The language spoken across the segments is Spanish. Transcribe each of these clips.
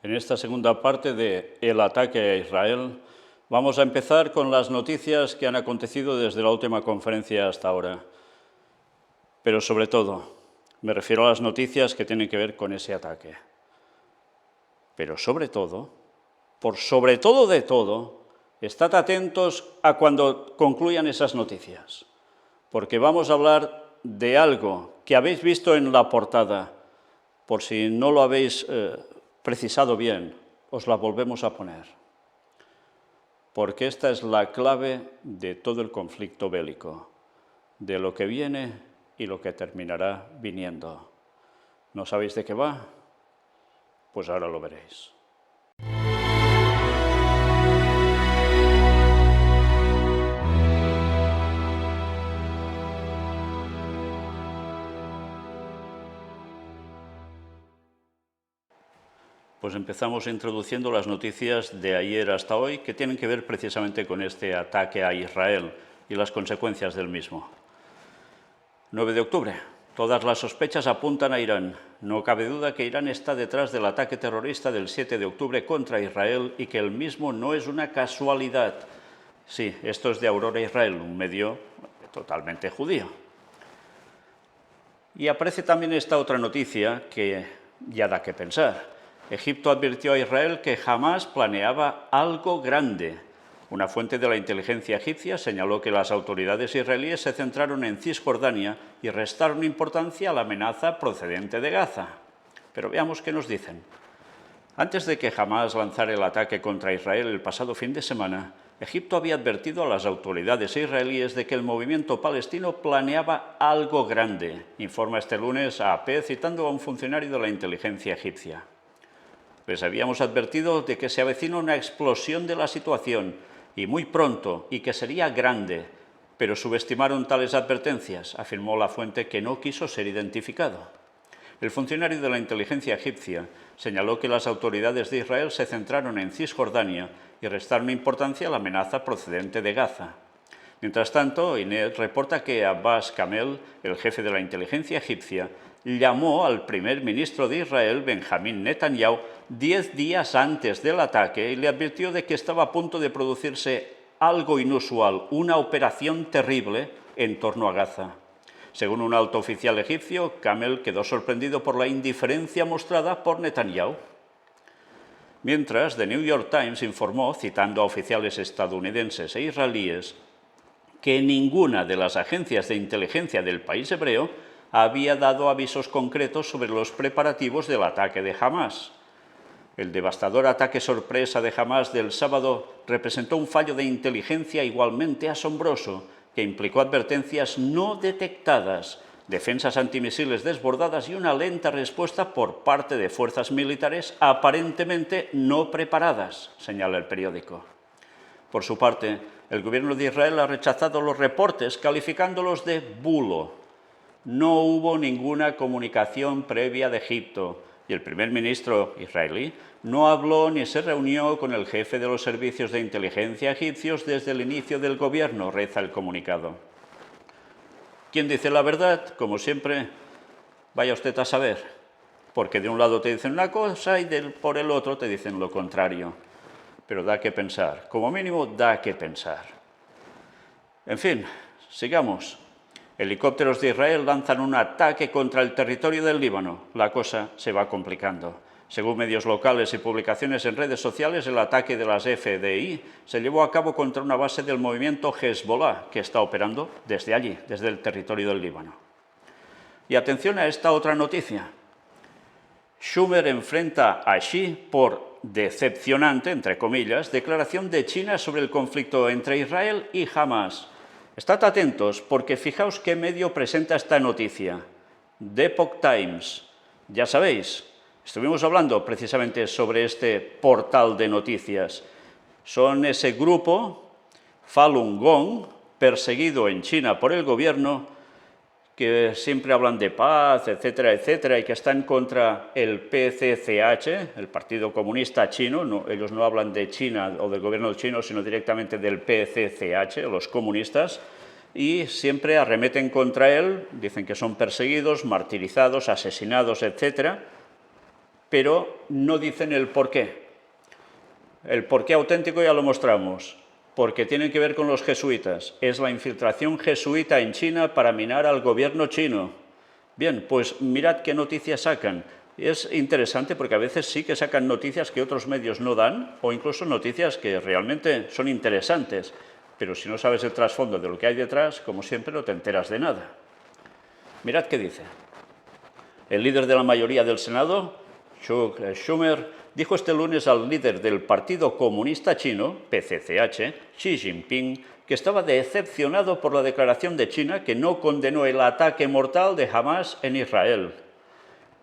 En esta segunda parte de El ataque a Israel, vamos a empezar con las noticias que han acontecido desde la última conferencia hasta ahora. Pero sobre todo, me refiero a las noticias que tienen que ver con ese ataque. Pero sobre todo, por sobre todo de todo, estad atentos a cuando concluyan esas noticias, porque vamos a hablar de algo que habéis visto en la portada. Por si no lo habéis precisado bien, os la volvemos a poner, porque esta es la clave de todo el conflicto bélico, de lo que viene y lo que terminará viniendo. ¿No sabéis de qué va? Pues ahora lo veréis. Pues empezamos introduciendo las noticias de ayer hasta hoy que tienen que ver precisamente con este ataque a Israel y las consecuencias del mismo. 9 de octubre. Todas las sospechas apuntan a Irán. No cabe duda que Irán está detrás del ataque terrorista del 7 de octubre contra Israel y que el mismo no es una casualidad. Sí, esto es de Aurora Israel, un medio totalmente judío. Y aparece también esta otra noticia que ya da que pensar. Egipto advirtió a Israel que jamás planeaba algo grande. Una fuente de la inteligencia egipcia señaló que las autoridades israelíes se centraron en Cisjordania y restaron importancia a la amenaza procedente de Gaza. Pero veamos qué nos dicen. Antes de que Hamás lanzara el ataque contra Israel el pasado fin de semana, Egipto había advertido a las autoridades israelíes de que el movimiento palestino planeaba algo grande, informa este lunes AP citando a un funcionario de la inteligencia egipcia. Les habíamos advertido de que se avecina una explosión de la situación, y muy pronto, y que sería grande, pero subestimaron tales advertencias, afirmó la fuente que no quiso ser identificado. El funcionario de la inteligencia egipcia señaló que las autoridades de Israel se centraron en Cisjordania y restaron importancia a la amenaza procedente de Gaza. Mientras tanto, Inés reporta que Abbas Kamel, el jefe de la inteligencia egipcia, llamó al primer ministro de Israel, Benjamín Netanyahu, 10 días antes del ataque y le advirtió de que estaba a punto de producirse algo inusual, una operación terrible en torno a Gaza. Según un alto oficial egipcio, Kamel quedó sorprendido por la indiferencia mostrada por Netanyahu. Mientras, The New York Times informó, citando a oficiales estadounidenses e israelíes, que ninguna de las agencias de inteligencia del país hebreo había dado avisos concretos sobre los preparativos del ataque de Hamás. El devastador ataque sorpresa de Hamás del sábado representó un fallo de inteligencia igualmente asombroso que implicó advertencias no detectadas, defensas antimisiles desbordadas y una lenta respuesta por parte de fuerzas militares aparentemente no preparadas, señala el periódico. Por su parte, el gobierno de Israel ha rechazado los reportes calificándolos de bulo. No hubo ninguna comunicación previa de Egipto y el primer ministro israelí no habló ni se reunió con el jefe de los servicios de inteligencia egipcios desde el inicio del gobierno, reza el comunicado. ¿Quién dice la verdad? Como siempre, vaya usted a saber, porque de un lado te dicen una cosa y por el otro te dicen lo contrario. Pero da que pensar, como mínimo da que pensar. En fin, sigamos. Helicópteros de Israel lanzan un ataque contra el territorio del Líbano. La cosa se va complicando. Según medios locales y publicaciones en redes sociales, el ataque de las FDI se llevó a cabo contra una base del movimiento Hezbollah, que está operando desde allí, desde el territorio del Líbano. Y atención a esta otra noticia. Schumer enfrenta a Xi por decepcionante, entre comillas, declaración de China sobre el conflicto entre Israel y Hamás. Estad atentos porque fijaos qué medio presenta esta noticia. The Epoch Times. Ya sabéis, estuvimos hablando precisamente sobre este portal de noticias. Son ese grupo, Falun Gong, perseguido en China por el gobierno, que siempre hablan de paz, etcétera, etcétera, y que están contra el PCCH, el Partido Comunista Chino. Ellos no hablan de China o del gobierno chino, sino directamente del PCCH, los comunistas, y siempre arremeten contra él, dicen que son perseguidos, martirizados, asesinados, etcétera. pero no dicen el porqué. El porqué auténtico ya lo mostramos, porque tiene que ver con los jesuitas. Es la infiltración jesuita en China para minar al gobierno chino. Bien, pues mirad qué noticias sacan. Es interesante porque a veces sí que sacan noticias que otros medios no dan, o incluso noticias que realmente son interesantes, pero si no sabes el trasfondo de lo que hay detrás, como siempre, no te enteras de nada. Mirad qué dice. El líder de la mayoría del Senado, Chuck Schumer, dijo este lunes al líder del Partido Comunista Chino, PCCH, Xi Jinping, que estaba decepcionado por la declaración de China que no condenó el ataque mortal de Hamás en Israel.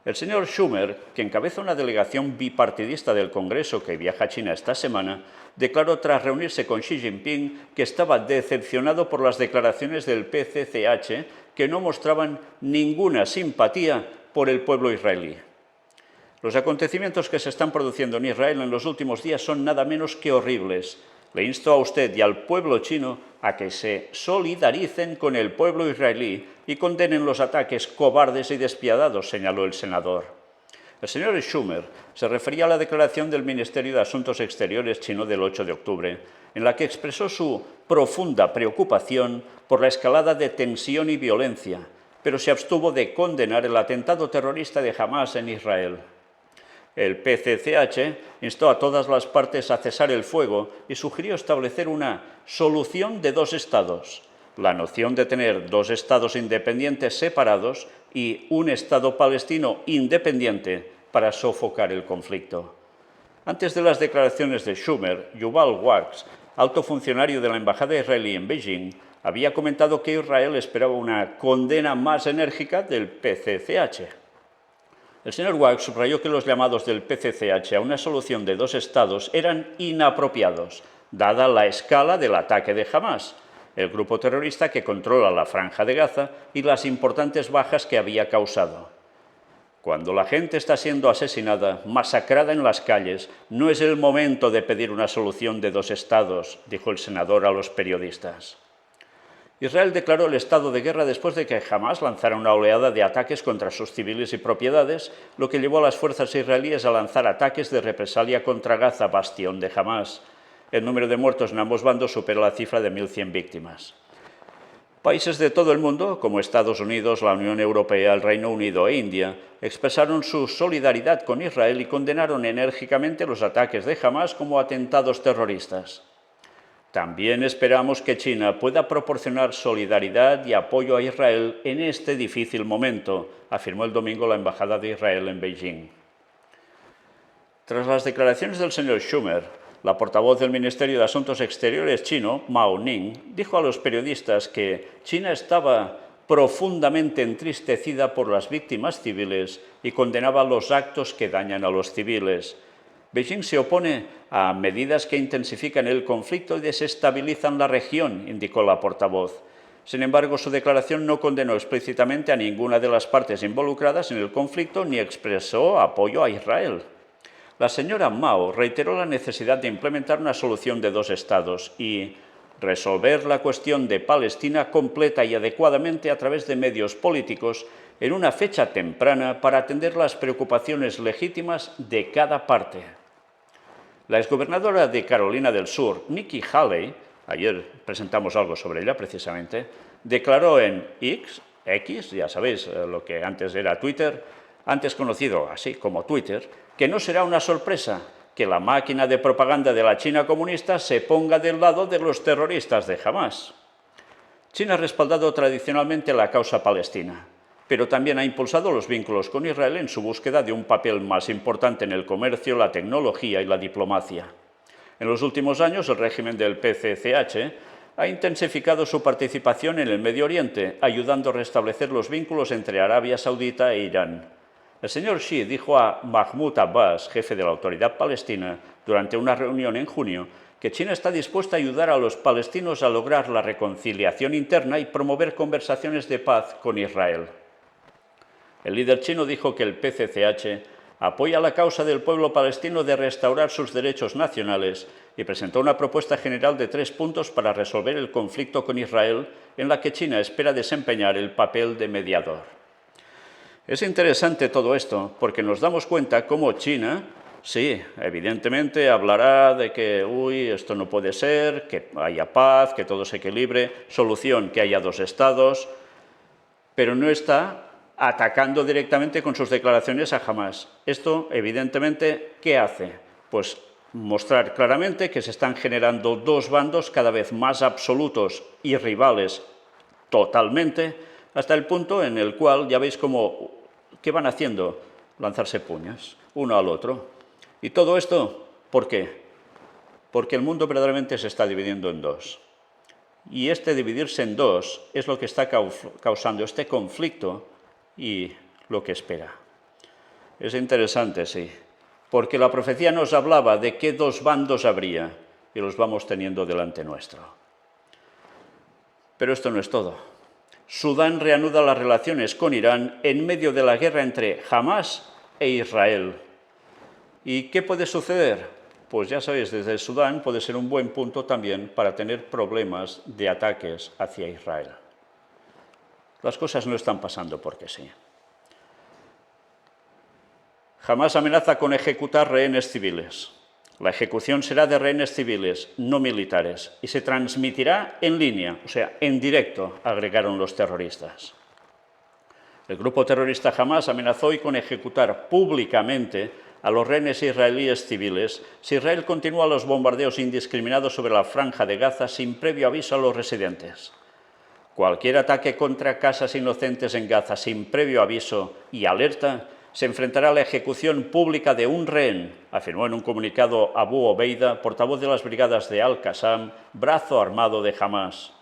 El señor Schumer, que encabeza una delegación bipartidista del Congreso que viaja a China esta semana, declaró tras reunirse con Xi Jinping que estaba decepcionado por las declaraciones del PCCH que no mostraban ninguna simpatía por el pueblo israelí. Los acontecimientos que se están produciendo en Israel en los últimos días son nada menos que horribles. Le insto a usted y al pueblo chino a que se solidaricen con el pueblo israelí y condenen los ataques cobardes y despiadados, señaló el senador. El señor Schumer se refería a la declaración del Ministerio de Asuntos Exteriores chino del 8 de octubre, en la que expresó su profunda preocupación por la escalada de tensión y violencia, pero se abstuvo de condenar el atentado terrorista de Hamás en Israel. El PCCH instó a todas las partes a cesar el fuego y sugirió establecer una solución de dos estados, la noción de tener dos estados independientes separados y un estado palestino independiente para sofocar el conflicto. Antes de las declaraciones de Schumer, Yuval Wax, alto funcionario de la embajada israelí en Beijing, había comentado que Israel esperaba una condena más enérgica del PCCH. El señor Wax subrayó que los llamados del PCCH a una solución de dos estados eran inapropiados, dada la escala del ataque de Hamás, el grupo terrorista que controla la Franja de Gaza y las importantes bajas que había causado. Cuando la gente está siendo asesinada, masacrada en las calles, no es el momento de pedir una solución de dos estados, dijo el senador a los periodistas. Israel declaró el estado de guerra después de que Hamás lanzara una oleada de ataques contra sus civiles y propiedades, lo que llevó a las fuerzas israelíes a lanzar ataques de represalia contra Gaza, bastión de Hamás. El número de muertos en ambos bandos supera la cifra de 1.100 víctimas. Países de todo el mundo, como Estados Unidos, la Unión Europea, el Reino Unido e India, expresaron su solidaridad con Israel y condenaron enérgicamente los ataques de Hamás como atentados terroristas. También esperamos que China pueda proporcionar solidaridad y apoyo a Israel en este difícil momento, afirmó el domingo la Embajada de Israel en Beijing. Tras las declaraciones del señor Schumer, la portavoz del Ministerio de Asuntos Exteriores chino, Mao Ning, dijo a los periodistas que China estaba profundamente entristecida por las víctimas civiles y condenaba los actos que dañan a los civiles. Beijing se opone a medidas que intensifican el conflicto y desestabilizan la región, indicó la portavoz. Sin embargo, su declaración no condenó explícitamente a ninguna de las partes involucradas en el conflicto ni expresó apoyo a Israel. La señora Mao reiteró la necesidad de implementar una solución de dos estados y resolver la cuestión de Palestina completa y adecuadamente a través de medios políticos en una fecha temprana para atender las preocupaciones legítimas de cada parte. La exgobernadora de Carolina del Sur, Nikki Haley, ayer presentamos algo sobre ella precisamente, declaró en X, ya sabéis lo que antes era Twitter, antes conocido así como Twitter, que no será una sorpresa que la máquina de propaganda de la China comunista se ponga del lado de los terroristas de Hamás. China ha respaldado tradicionalmente la causa palestina, pero también ha impulsado los vínculos con Israel en su búsqueda de un papel más importante en el comercio, la tecnología y la diplomacia. En los últimos años, el régimen del PCCH ha intensificado su participación en el Medio Oriente, ayudando a restablecer los vínculos entre Arabia Saudita e Irán. El señor Xi dijo a Mahmoud Abbas, jefe de la Autoridad Palestina, durante una reunión en junio, que China está dispuesta a ayudar a los palestinos a lograr la reconciliación interna y promover conversaciones de paz con Israel. El líder chino dijo que el PCCH apoya la causa del pueblo palestino de restaurar sus derechos nacionales y presentó una propuesta general de 3 puntos para resolver el conflicto con Israel, en la que China espera desempeñar el papel de mediador. Es interesante todo esto, porque nos damos cuenta cómo China, sí, evidentemente hablará de que, uy, esto no puede ser, que haya paz, que todo se equilibre, solución, que haya dos estados, pero no está atacando directamente con sus declaraciones a Hamás. Esto, evidentemente, ¿qué hace? Pues mostrar claramente que se están generando dos bandos cada vez más absolutos y rivales totalmente, hasta el punto en el cual ya veis cómo, ¿qué van haciendo? Lanzarse puños, uno al otro. Y todo esto, ¿por qué? Porque el mundo verdaderamente se está dividiendo en dos. Y este dividirse en dos es lo que está causando este conflicto y lo que espera. Es interesante, sí, porque la profecía nos hablaba de qué dos bandos habría y los vamos teniendo delante nuestro. Pero esto no es todo. Sudán reanuda las relaciones con Irán en medio de la guerra entre Hamás e Israel. ¿Y qué puede suceder? Pues ya sabéis, desde Sudán puede ser un buen punto también para tener problemas de ataques hacia Israel. Las cosas no están pasando porque sí. Hamás amenaza con ejecutar rehenes civiles. La ejecución será de rehenes civiles, no militares, y se transmitirá en línea, o sea, en directo, agregaron los terroristas. El grupo terrorista Hamás amenazó hoy con ejecutar públicamente a los rehenes israelíes civiles si Israel continúa los bombardeos indiscriminados sobre la franja de Gaza sin previo aviso a los residentes. Cualquier ataque contra casas inocentes en Gaza sin previo aviso y alerta se enfrentará a la ejecución pública de un rehén, afirmó en un comunicado Abu Obeida, portavoz de las brigadas de Al-Qassam, brazo armado de Hamás.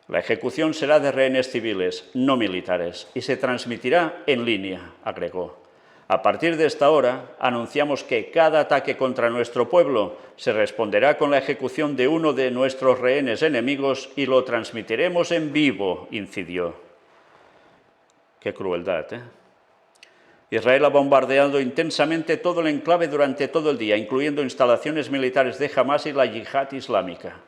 La ejecución será de rehenes civiles, no militares, y se transmitirá en línea, agregó. A partir de esta hora, anunciamos que cada ataque contra nuestro pueblo se responderá con la ejecución de uno de nuestros rehenes enemigos y lo transmitiremos en vivo, incidió. Qué crueldad, ¿eh? Israel ha bombardeado intensamente todo el enclave durante todo el día, incluyendo instalaciones militares de Hamás y la Yihad Islámica.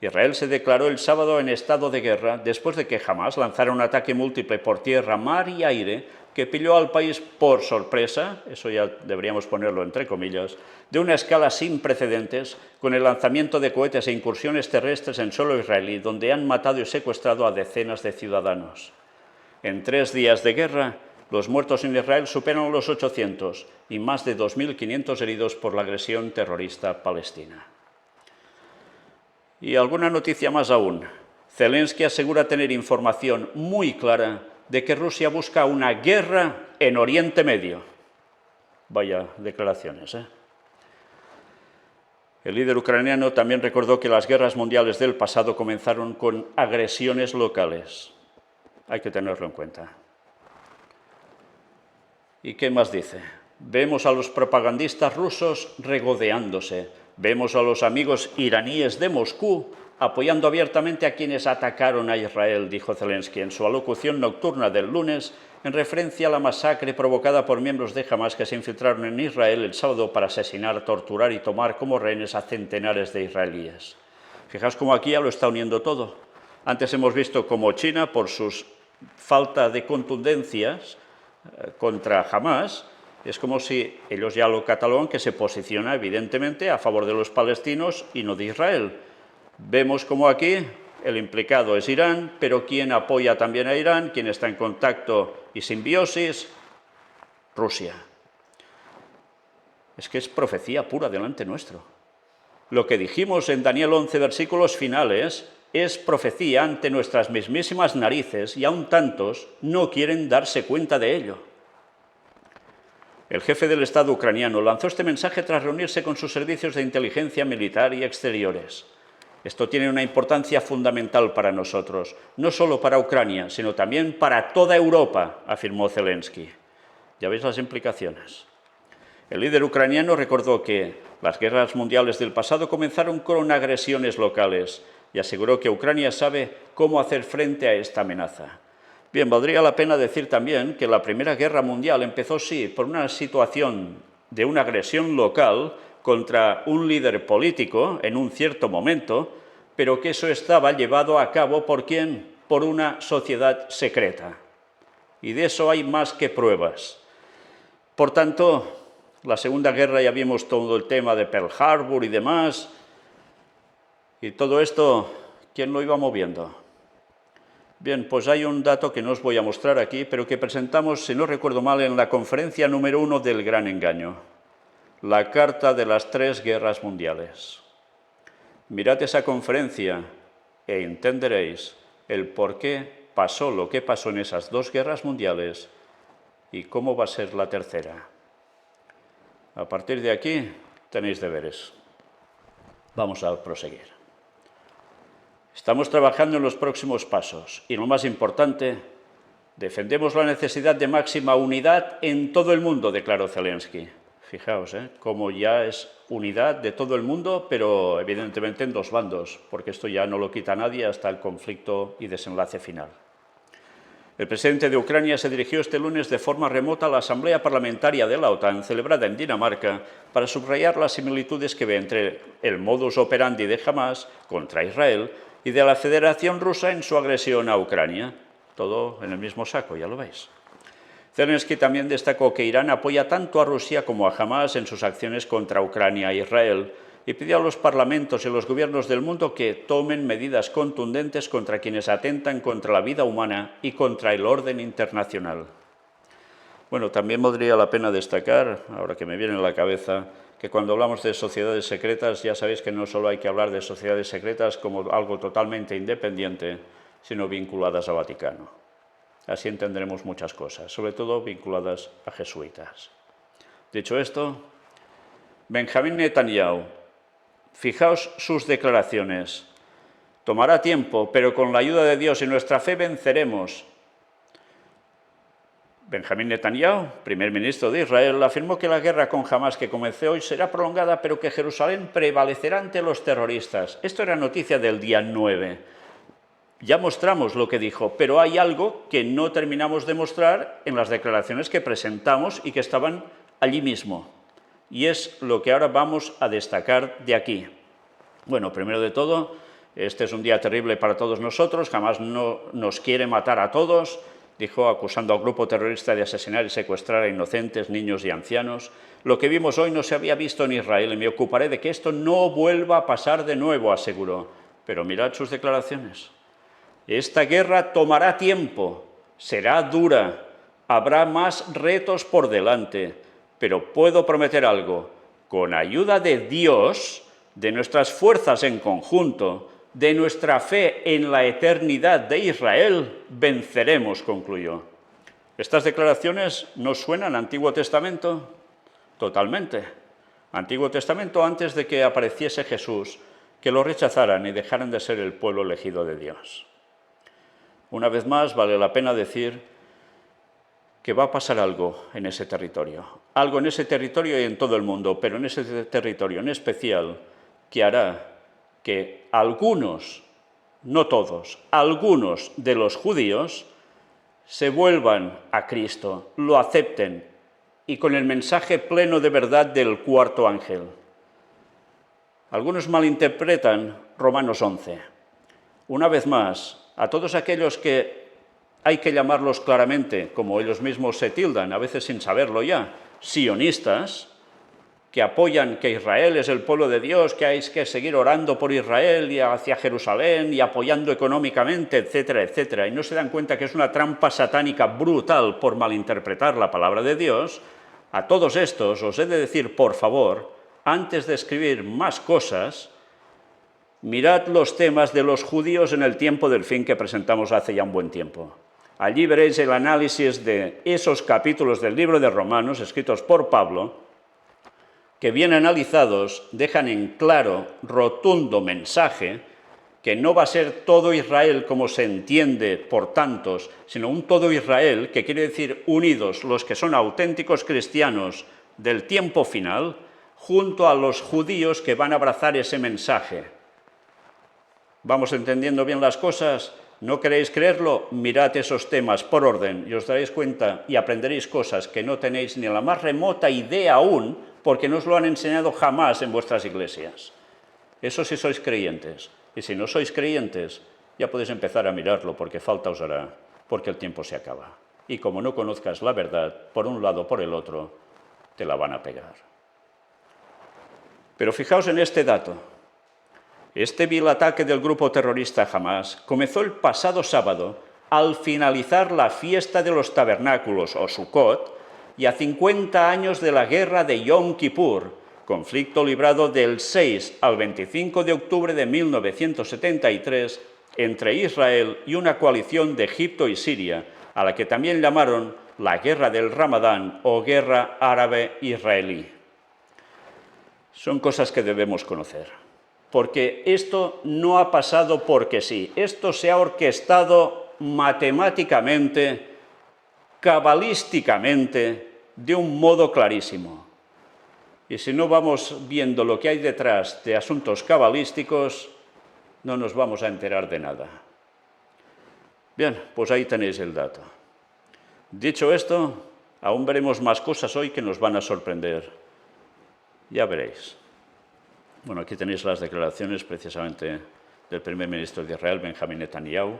Israel se declaró el sábado en estado de guerra después de que Hamás lanzara un ataque múltiple por tierra, mar y aire que pilló al país por sorpresa, eso ya deberíamos ponerlo entre comillas, de una escala sin precedentes, con el lanzamiento de cohetes e incursiones terrestres en suelo israelí, donde han matado y secuestrado a decenas de ciudadanos. En 3 días de guerra, los muertos en Israel superan los 800 y más de 2.500 heridos por la agresión terrorista palestina. Y alguna noticia más aún. Zelensky asegura tener información muy clara de que Rusia busca una guerra en Oriente Medio. Vaya declaraciones, ¿eh? El líder ucraniano también recordó que las guerras mundiales del pasado comenzaron con agresiones locales. Hay que tenerlo en cuenta. ¿Y qué más dice? Vemos a los propagandistas rusos regodeándose. Vemos a los amigos iraníes de Moscú apoyando abiertamente a quienes atacaron a Israel, dijo Zelensky en su alocución nocturna del lunes, en referencia a la masacre provocada por miembros de Hamás que se infiltraron en Israel el sábado para asesinar, torturar y tomar como rehenes a centenares de israelíes. Fijaos cómo aquí ya lo está uniendo todo. Antes hemos visto cómo China, por sus falta de contundencias contra Hamás, es como si ellos ya lo catalogan que se posiciona evidentemente a favor de los palestinos y no de Israel. Vemos como aquí el implicado es Irán, pero ¿quién apoya también a Irán? ¿Quién está en contacto y simbiosis? Rusia. Es que es profecía pura delante nuestro. Lo que dijimos en Daniel 11, versículos finales, es profecía ante nuestras mismísimas narices y aún tantos no quieren darse cuenta de ello. El jefe del Estado ucraniano lanzó este mensaje tras reunirse con sus servicios de inteligencia militar y exteriores. Esto tiene una importancia fundamental para nosotros, no solo para Ucrania, sino también para toda Europa, afirmó Zelensky. ¿Ya veis las implicaciones? El líder ucraniano recordó que las guerras mundiales del pasado comenzaron con agresiones locales y aseguró que Ucrania sabe cómo hacer frente a esta amenaza. Bien, valdría la pena decir también que la Primera Guerra Mundial empezó, sí, por una situación de una agresión local contra un líder político en un cierto momento, pero que eso estaba llevado a cabo ¿por quién? Por una sociedad secreta. y de eso hay más que pruebas. Por tanto, la Segunda Guerra ya vimos todo el tema de Pearl Harbor y demás, y todo esto, ¿quién lo iba moviendo? Bien, pues hay un dato que no os voy a mostrar aquí, pero que presentamos, si no recuerdo mal, en la conferencia número 1 del Gran Engaño, la Carta de las 3 Guerras Mundiales. Mirad esa conferencia e entenderéis el por qué pasó lo que pasó en esas 2 guerras mundiales y cómo va a ser la tercera. A partir de aquí tenéis deberes. Vamos a proseguir. Estamos trabajando en los próximos pasos y lo más importante, defendemos la necesidad de máxima unidad en todo el mundo, declaró Zelensky. Fijaos, cómo ya es unidad de todo el mundo, pero evidentemente en 2 bandos, porque esto ya no lo quita nadie hasta el conflicto y desenlace final. El presidente de Ucrania se dirigió este lunes de forma remota a la Asamblea Parlamentaria de la OTAN, celebrada en Dinamarca, para subrayar las similitudes que ve entre el modus operandi de Hamás contra Israel y de la Federación Rusa en su agresión a Ucrania. Todo en el mismo saco, ya lo veis. Zelensky también destacó que Irán apoya tanto a Rusia como a Hamás en sus acciones contra Ucrania e Israel y pidió a los parlamentos y los gobiernos del mundo que tomen medidas contundentes contra quienes atentan contra la vida humana y contra el orden internacional. Bueno, también valdría la pena destacar, ahora que me viene a la cabeza, que cuando hablamos de sociedades secretas, ya sabéis que no solo hay que hablar de sociedades secretas como algo totalmente independiente, sino vinculadas al Vaticano. Así entenderemos muchas cosas, sobre todo vinculadas a jesuitas. Dicho esto, Benjamín Netanyahu, fijaos sus declaraciones. Tomará tiempo, pero con la ayuda de Dios y nuestra fe venceremos. Benjamín Netanyahu, primer ministro de Israel, afirmó que la guerra con Hamás que comenzó hoy será prolongada, pero que Jerusalén prevalecerá ante los terroristas. Esto era noticia del día 9. Ya mostramos lo que dijo, pero hay algo que no terminamos de mostrar en las declaraciones que presentamos y que estaban allí mismo. Y es lo que ahora vamos a destacar de aquí. Bueno, primero de todo, este es un día terrible para todos nosotros, Hamás no nos quiere matar a todos, dijo, acusando al grupo terrorista de asesinar y secuestrar a inocentes, niños y ancianos. Lo que vimos hoy no se había visto en Israel y me ocuparé de que esto no vuelva a pasar de nuevo, aseguró. Pero mirad sus declaraciones. Esta guerra tomará tiempo, será dura, habrá más retos por delante, pero puedo prometer algo, con ayuda de Dios, de nuestras fuerzas en conjunto, de nuestra fe en la eternidad de Israel, venceremos, concluyó. ¿Estas declaraciones no suenan a Antiguo Testamento? Totalmente. Antiguo Testamento antes de que apareciese Jesús, que lo rechazaran y dejaran de ser el pueblo elegido de Dios. Una vez más, vale la pena decir que va a pasar algo en ese territorio. Algo en ese territorio y en todo el mundo, pero en ese territorio en especial, que hará que algunos, no todos, algunos de los judíos se vuelvan a Cristo, lo acepten y con el mensaje pleno de verdad del cuarto ángel. Algunos malinterpretan Romanos 11. Una vez más, a todos aquellos que hay que llamarlos claramente, como ellos mismos se tildan, a veces sin saberlo ya, sionistas, que apoyan que Israel es el pueblo de Dios, que hay que seguir orando por Israel y hacia Jerusalén y apoyando económicamente, etcétera, etcétera, y no se dan cuenta que es una trampa satánica brutal por malinterpretar la palabra de Dios, a todos estos os he de decir, por favor, antes de escribir más cosas, mirad los temas de los judíos en el tiempo del fin que presentamos hace ya un buen tiempo. Allí veréis el análisis de esos capítulos del libro de Romanos, escritos por Pablo, que bien analizados dejan en claro, rotundo mensaje, que no va a ser todo Israel como se entiende por tantos, sino un todo Israel, que quiere decir unidos los que son auténticos cristianos del tiempo final, junto a los judíos que van a abrazar ese mensaje. ¿Vamos entendiendo bien las cosas? ¿No queréis creerlo? Mirad esos temas por orden y os daréis cuenta y aprenderéis cosas que no tenéis ni la más remota idea aún, porque no os lo han enseñado jamás en vuestras iglesias. Eso si sois creyentes. Y si no sois creyentes, ya podéis empezar a mirarlo, porque falta os hará, porque el tiempo se acaba. y como no conozcas la verdad, por un lado o por el otro, te la van a pegar. Pero fijaos en este dato. Este vil ataque del grupo terrorista Hamás comenzó el pasado sábado al finalizar la fiesta de los tabernáculos, o Sukkot, y a 50 años de la guerra de Yom Kippur, conflicto librado del 6 al 25 de octubre de 1973 entre Israel y una coalición de Egipto y Siria, a la que también llamaron la Guerra del Ramadán o Guerra Árabe-Israelí. Son cosas que debemos conocer, porque esto no ha pasado porque sí, esto se ha orquestado matemáticamente, cabalísticamente, de un modo clarísimo. Y si no vamos viendo lo que hay detrás de asuntos cabalísticos, no nos vamos a enterar de nada. Bien, pues ahí tenéis el dato. Dicho esto, aún veremos más cosas hoy que nos van a sorprender. Ya veréis. Bueno, aquí tenéis las declaraciones precisamente del primer ministro de Israel, Benjamín Netanyahu,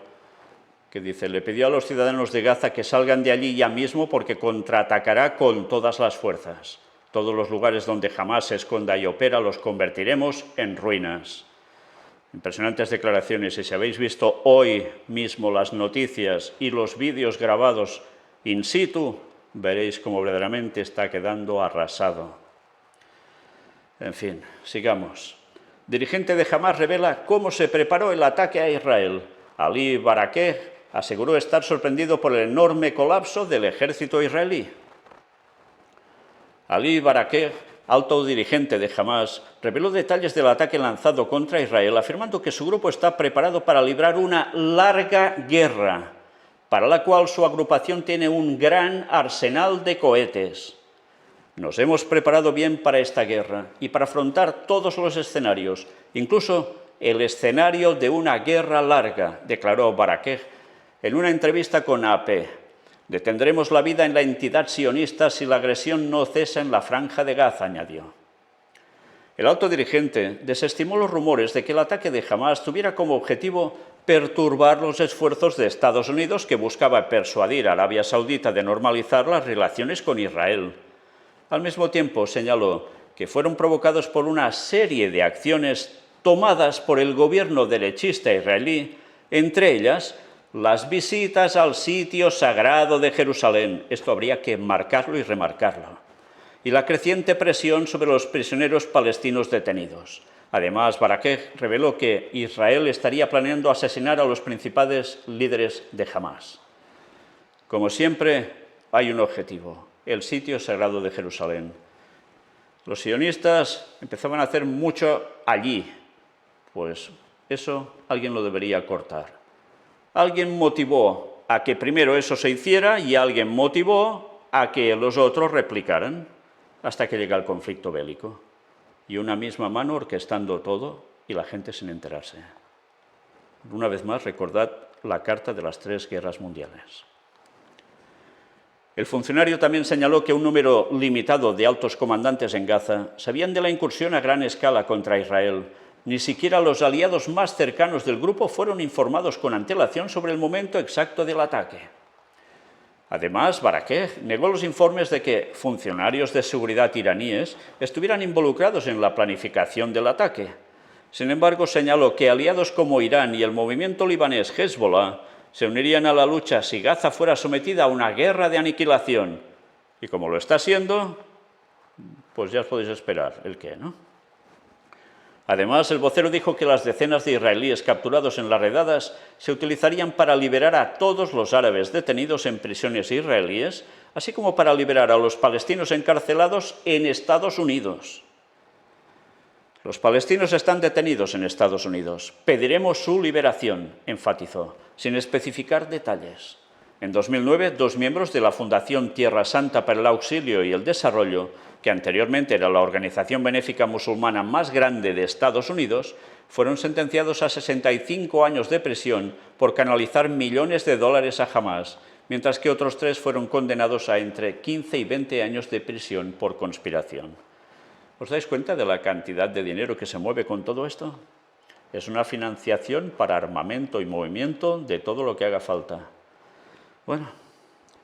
que dice: le pidió a los ciudadanos de Gaza que salgan de allí ya mismo porque contraatacará con todas las fuerzas. Todos los lugares donde Hamás se esconda y opera los convertiremos en ruinas. Impresionantes declaraciones, y si habéis visto hoy mismo las noticias y los vídeos grabados in situ, veréis cómo verdaderamente está quedando arrasado. En fin, sigamos. Dirigente de Hamás revela cómo se preparó el ataque a Israel. Ali Barakeh aseguró estar sorprendido por el enorme colapso del ejército israelí. Ali Barakeh, alto dirigente de Hamás, reveló detalles del ataque lanzado contra Israel, afirmando que su grupo está preparado para librar una larga guerra, para la cual su agrupación tiene un gran arsenal de cohetes. Nos hemos preparado bien para esta guerra y para afrontar todos los escenarios, incluso el escenario de una guerra larga, declaró Barakeh en una entrevista con AP. Detendremos la vida en la entidad sionista si la agresión no cesa en la franja de Gaza, añadió. El alto dirigente desestimó los rumores de que el ataque de Hamás tuviera como objetivo perturbar los esfuerzos de Estados Unidos, que buscaba persuadir a Arabia Saudita de normalizar las relaciones con Israel. Al mismo tiempo, señaló que fueron provocados por una serie de acciones tomadas por el gobierno derechista israelí, entre ellas las visitas al sitio sagrado de Jerusalén, esto habría que marcarlo y remarcarlo, y la creciente presión sobre los prisioneros palestinos detenidos. Además, Barakeh reveló que Israel estaría planeando asesinar a los principales líderes de Hamás. Como siempre, hay un objetivo: el sitio sagrado de Jerusalén. Los sionistas empezaban a hacer mucho allí, pues eso alguien lo debería cortar. Alguien motivó a que primero eso se hiciera y alguien motivó a que los otros replicaran, hasta que llega el conflicto bélico. Y una misma mano orquestando todo y la gente sin enterarse. Una vez más, recordad la carta de las 3 guerras mundiales. El funcionario también señaló que un número limitado de altos comandantes en Gaza sabían de la incursión a gran escala contra Israel. Ni siquiera los aliados más cercanos del grupo fueron informados con antelación sobre el momento exacto del ataque. Además, Barakeh negó los informes de que funcionarios de seguridad iraníes estuvieran involucrados en la planificación del ataque. Sin embargo, señaló que aliados como Irán y el movimiento libanés Hezbollah se unirían a la lucha si Gaza fuera sometida a una guerra de aniquilación. Y como lo está siendo, pues ya os podéis esperar el qué, ¿no? Además, el vocero dijo que las decenas de israelíes capturados en las redadas se utilizarían para liberar a todos los árabes detenidos en prisiones israelíes, así como para liberar a los palestinos encarcelados en Estados Unidos. Los palestinos están detenidos en Estados Unidos. Pediremos su liberación, enfatizó, sin especificar detalles. En 2009, 2 miembros de la Fundación Tierra Santa para el Auxilio y el Desarrollo, que anteriormente era la organización benéfica musulmana más grande de Estados Unidos, fueron sentenciados a 65 años de prisión por canalizar millones de dólares a Hamás, mientras que otros 3 fueron condenados a entre 15 y 20 años de prisión por conspiración. ¿Os dais cuenta de la cantidad de dinero que se mueve con todo esto? Es una financiación para armamento y movimiento de todo lo que haga falta. Bueno,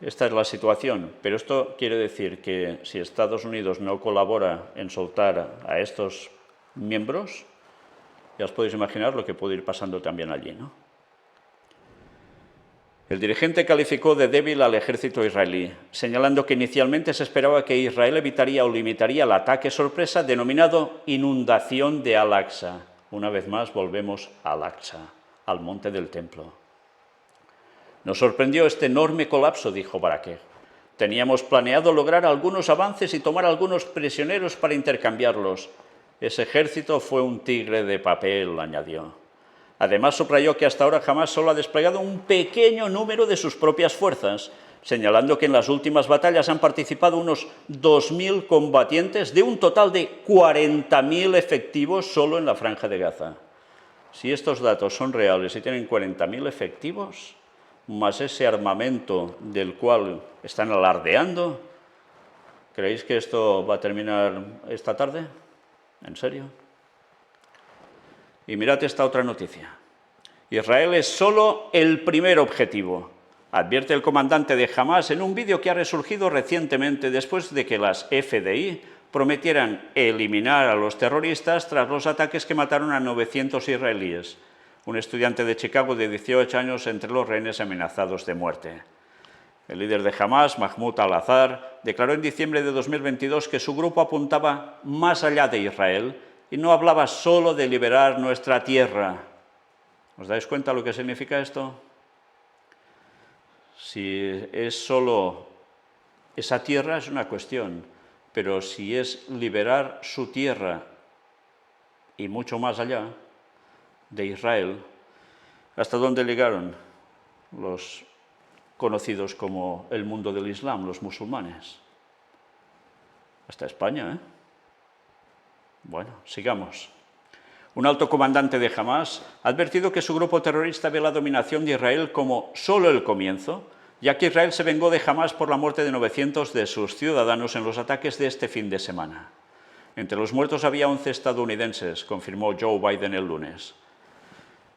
Esta es la situación, pero esto quiere decir que si Estados Unidos no colabora en soltar a estos miembros, ya os podéis imaginar lo que puede ir pasando también allí, ¿no? El dirigente calificó de débil al ejército israelí, señalando que inicialmente se esperaba que Israel evitaría o limitaría el ataque sorpresa denominado inundación de Al-Aqsa. Una vez más volvemos a Al-Aqsa, al monte del templo. Nos sorprendió este enorme colapso, dijo Barakeh. Teníamos planeado lograr algunos avances y tomar algunos prisioneros para intercambiarlos. Ese ejército fue un tigre de papel, añadió. Además, subrayó que hasta ahora Hamás solo ha desplegado un pequeño número de sus propias fuerzas, señalando que en las últimas batallas han participado unos 2.000 combatientes de un total de 40.000 efectivos solo en la Franja de Gaza. Si estos datos son reales y tienen 40.000 efectivos, más ese armamento del cual están alardeando, ¿creéis que esto va a terminar esta tarde? ¿En serio? Y mirad esta otra noticia. Israel es solo el primer objetivo, advierte el comandante de Hamás en un vídeo que ha resurgido recientemente después de que las FDI prometieran eliminar a los terroristas tras los ataques que mataron a 900 israelíes. Un estudiante de Chicago de 18 años entre los rehenes amenazados de muerte. El líder de Hamás, Mahmoud al-Azhar, declaró en diciembre de 2022 que su grupo apuntaba más allá de Israel y no hablaba solo de liberar nuestra tierra. ¿Os dais cuenta lo que significa esto? Si es solo esa tierra es una cuestión, pero si es liberar su tierra y mucho más allá de Israel, ¿hasta dónde llegaron los conocidos como el mundo del Islam, los musulmanes? Hasta España, ¿eh? Bueno, sigamos. Un alto comandante de Hamás ha advertido que su grupo terrorista ve la dominación de Israel como solo el comienzo, ya que Israel se vengó de Hamás por la muerte de 900 de sus ciudadanos en los ataques de este fin de semana. Entre los muertos había 11 estadounidenses, confirmó Joe Biden el lunes.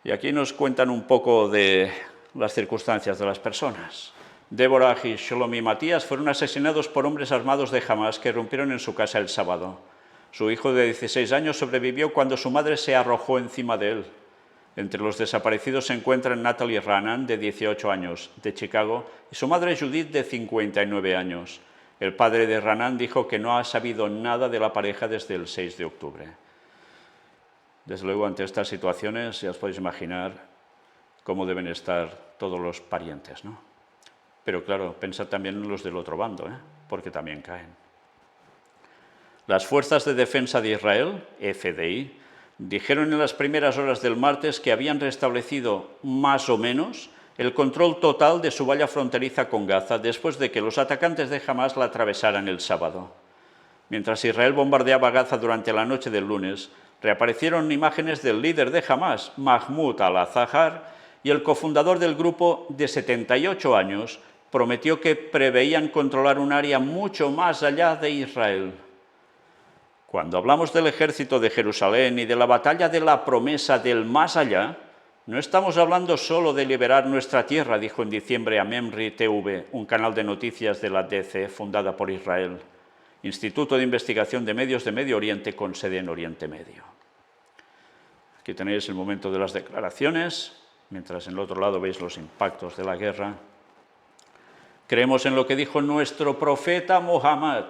Y aquí nos cuentan un poco de las circunstancias de las personas. Deborah y Shlomi Matías fueron asesinados por hombres armados de Hamás que irrumpieron en su casa el sábado. Su hijo de 16 años sobrevivió cuando su madre se arrojó encima de él. Entre los desaparecidos se encuentran Natalie Ranan, de 18 años, de Chicago, y su madre Judith, de 59 años. El padre de Ranan dijo que no ha sabido nada de la pareja desde el 6 de octubre. Desde luego, ante estas situaciones, ya os podéis imaginar cómo deben estar todos los parientes, ¿no? Pero claro, pensad también en los del otro bando, porque también caen. Las Fuerzas de Defensa de Israel, FDI, dijeron en las primeras horas del martes que habían restablecido más o menos el control total de su valla fronteriza con Gaza después de que los atacantes de Hamás la atravesaran el sábado. Mientras Israel bombardeaba Gaza durante la noche del lunes, reaparecieron imágenes del líder de Hamás, Mahmoud al-Azhar, y el cofundador del grupo, de 78 años, prometió que preveían controlar un área mucho más allá de Israel. Cuando hablamos del ejército de Jerusalén y de la batalla de la promesa del más allá, no estamos hablando solo de liberar nuestra tierra, dijo en diciembre a Memri TV, un canal de noticias de la DC fundada por Israel, Instituto de Investigación de Medios de Medio Oriente con sede en Oriente Medio. Aquí tenéis el momento de las declaraciones, mientras en el otro lado veis los impactos de la guerra. Creemos en lo que dijo nuestro profeta Muhammad,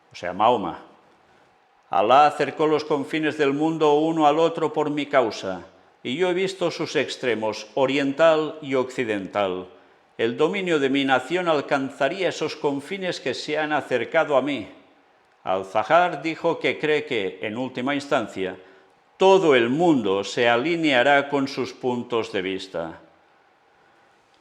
o sea, Mahoma. Alá acercó los confines del mundo uno al otro por mi causa, y yo he visto sus extremos, oriental y occidental. El dominio de mi nación alcanzaría esos confines que se han acercado a mí. Al-Zahar dijo que cree que, en última instancia, todo el mundo se alineará con sus puntos de vista.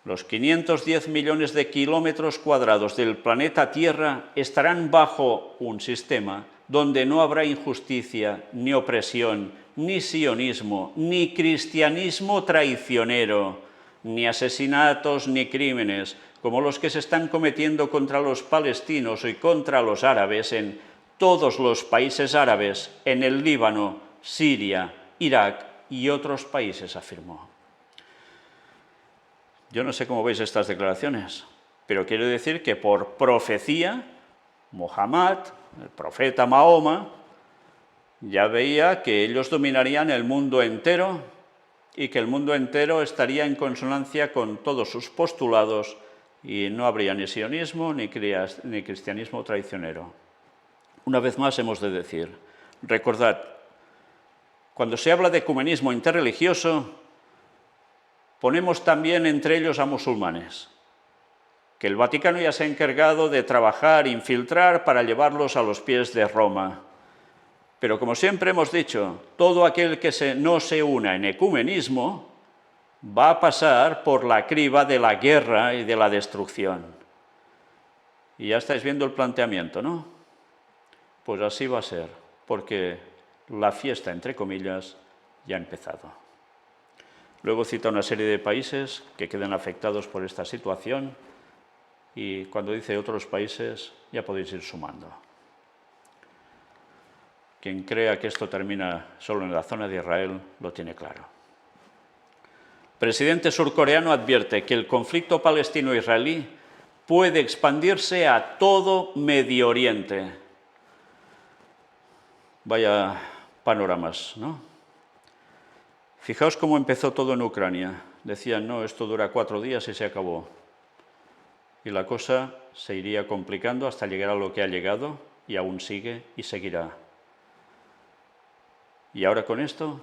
Los 510 millones de kilómetros cuadrados del planeta Tierra estarán bajo un sistema donde no habrá injusticia, ni opresión, ni sionismo, ni cristianismo traicionero, ni asesinatos, ni crímenes, como los que se están cometiendo contra los palestinos y contra los árabes en todos los países árabes, en el Líbano, Siria, Irak y otros países, afirmó. Yo no sé cómo veis estas declaraciones, pero quiero decir que por profecía, Mohammed, el profeta Mahoma, ya veía que ellos dominarían el mundo entero y que el mundo entero estaría en consonancia con todos sus postulados y no habría ni sionismo ni cristianismo traicionero. Una vez más hemos de decir, recordad, cuando se habla de ecumenismo interreligioso, ponemos también entre ellos a musulmanes, que el Vaticano ya se ha encargado de trabajar, infiltrar para llevarlos a los pies de Roma. Pero como siempre hemos dicho, todo aquel que no se una en ecumenismo va a pasar por la criba de la guerra y de la destrucción. Y ya estáis viendo el planteamiento, ¿no? Pues así va a ser, porque la fiesta, entre comillas, ya ha empezado. Luego cita una serie de países que quedan afectados por esta situación y cuando dice otros países ya podéis ir sumando. Quien crea que esto termina solo en la zona de Israel lo tiene claro. El presidente surcoreano advierte que el conflicto palestino-israelí puede expandirse a todo Medio Oriente. Vaya panoramas, ¿no? Fijaos cómo empezó todo en Ucrania. Decían, no, esto dura 4 días y se acabó. Y la cosa se iría complicando hasta llegar a lo que ha llegado y aún sigue y seguirá. ¿Y ahora con esto?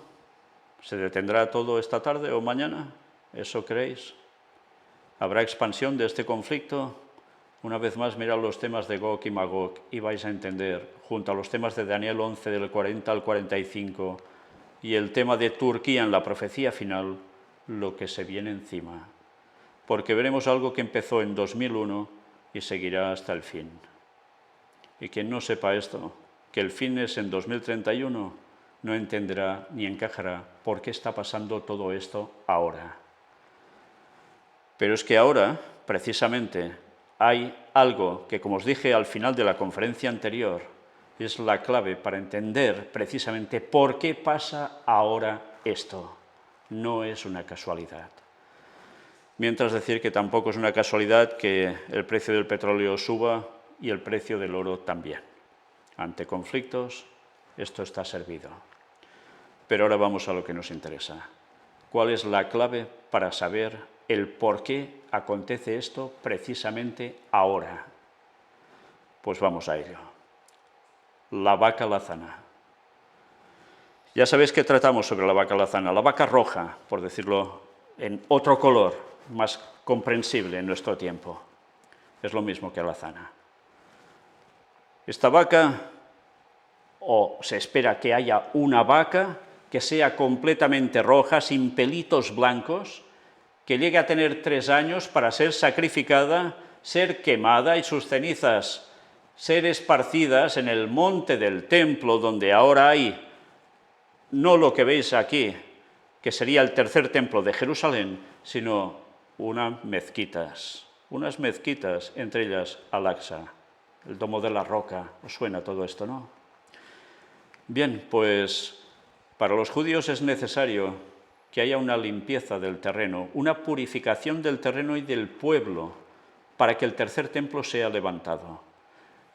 ¿Se detendrá todo esta tarde o mañana? ¿Eso creéis? ¿Habrá expansión de este conflicto? Una vez más, mirad los temas de Gog y Magog y vais a entender, junto a los temas de Daniel 11, del 40 al 45, y el tema de Turquía en la profecía final, lo que se viene encima. Porque veremos algo que empezó en 2001 y seguirá hasta el fin. Y quien no sepa esto, que el fin es en 2031, no entenderá ni encajará por qué está pasando todo esto ahora. Pero es que ahora, precisamente, hay algo que, como os dije al final de la conferencia anterior, es la clave para entender precisamente por qué pasa ahora esto. No es una casualidad. Mientras decir que tampoco es una casualidad que el precio del petróleo suba y el precio del oro también. Ante conflictos, esto está servido. Pero ahora vamos a lo que nos interesa. ¿Cuál es la clave para saber el por qué acontece esto precisamente ahora? Pues vamos a ello. La vaca lazana. Ya sabéis que tratamos sobre la vaca lazana, la vaca roja, por decirlo en otro color, más comprensible en nuestro tiempo. Es lo mismo que lazana. Esta vaca, o se espera que haya una vaca que sea completamente roja, sin pelitos blancos, que llegue a tener 3 años para ser sacrificada, ser quemada y sus cenizas ser esparcidas en el monte del templo, donde ahora hay, no lo que veis aquí, que sería el tercer templo de Jerusalén, sino unas mezquitas, entre ellas Al-Aqsa, el Domo de la Roca. ¿Os suena todo esto, no? Bien, pues para los judíos es necesario que haya una limpieza del terreno, una purificación del terreno y del pueblo, para que el tercer templo sea levantado.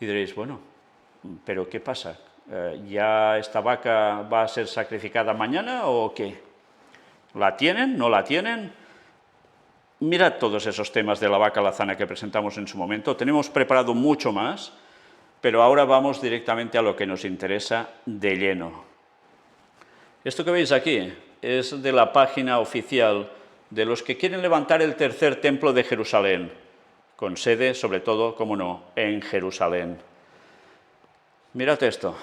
Y diréis, bueno, ¿pero qué pasa? ¿Ya esta vaca va a ser sacrificada mañana o qué? ¿La tienen? ¿No la tienen? Mirad todos esos temas de la vaca lazana que presentamos en su momento. Tenemos preparado mucho más, pero ahora vamos directamente a lo que nos interesa de lleno. Esto que veis aquí es de la página oficial de los que quieren levantar el tercer templo de Jerusalén, con sede, sobre todo, como no, en Jerusalén. Mirad esto.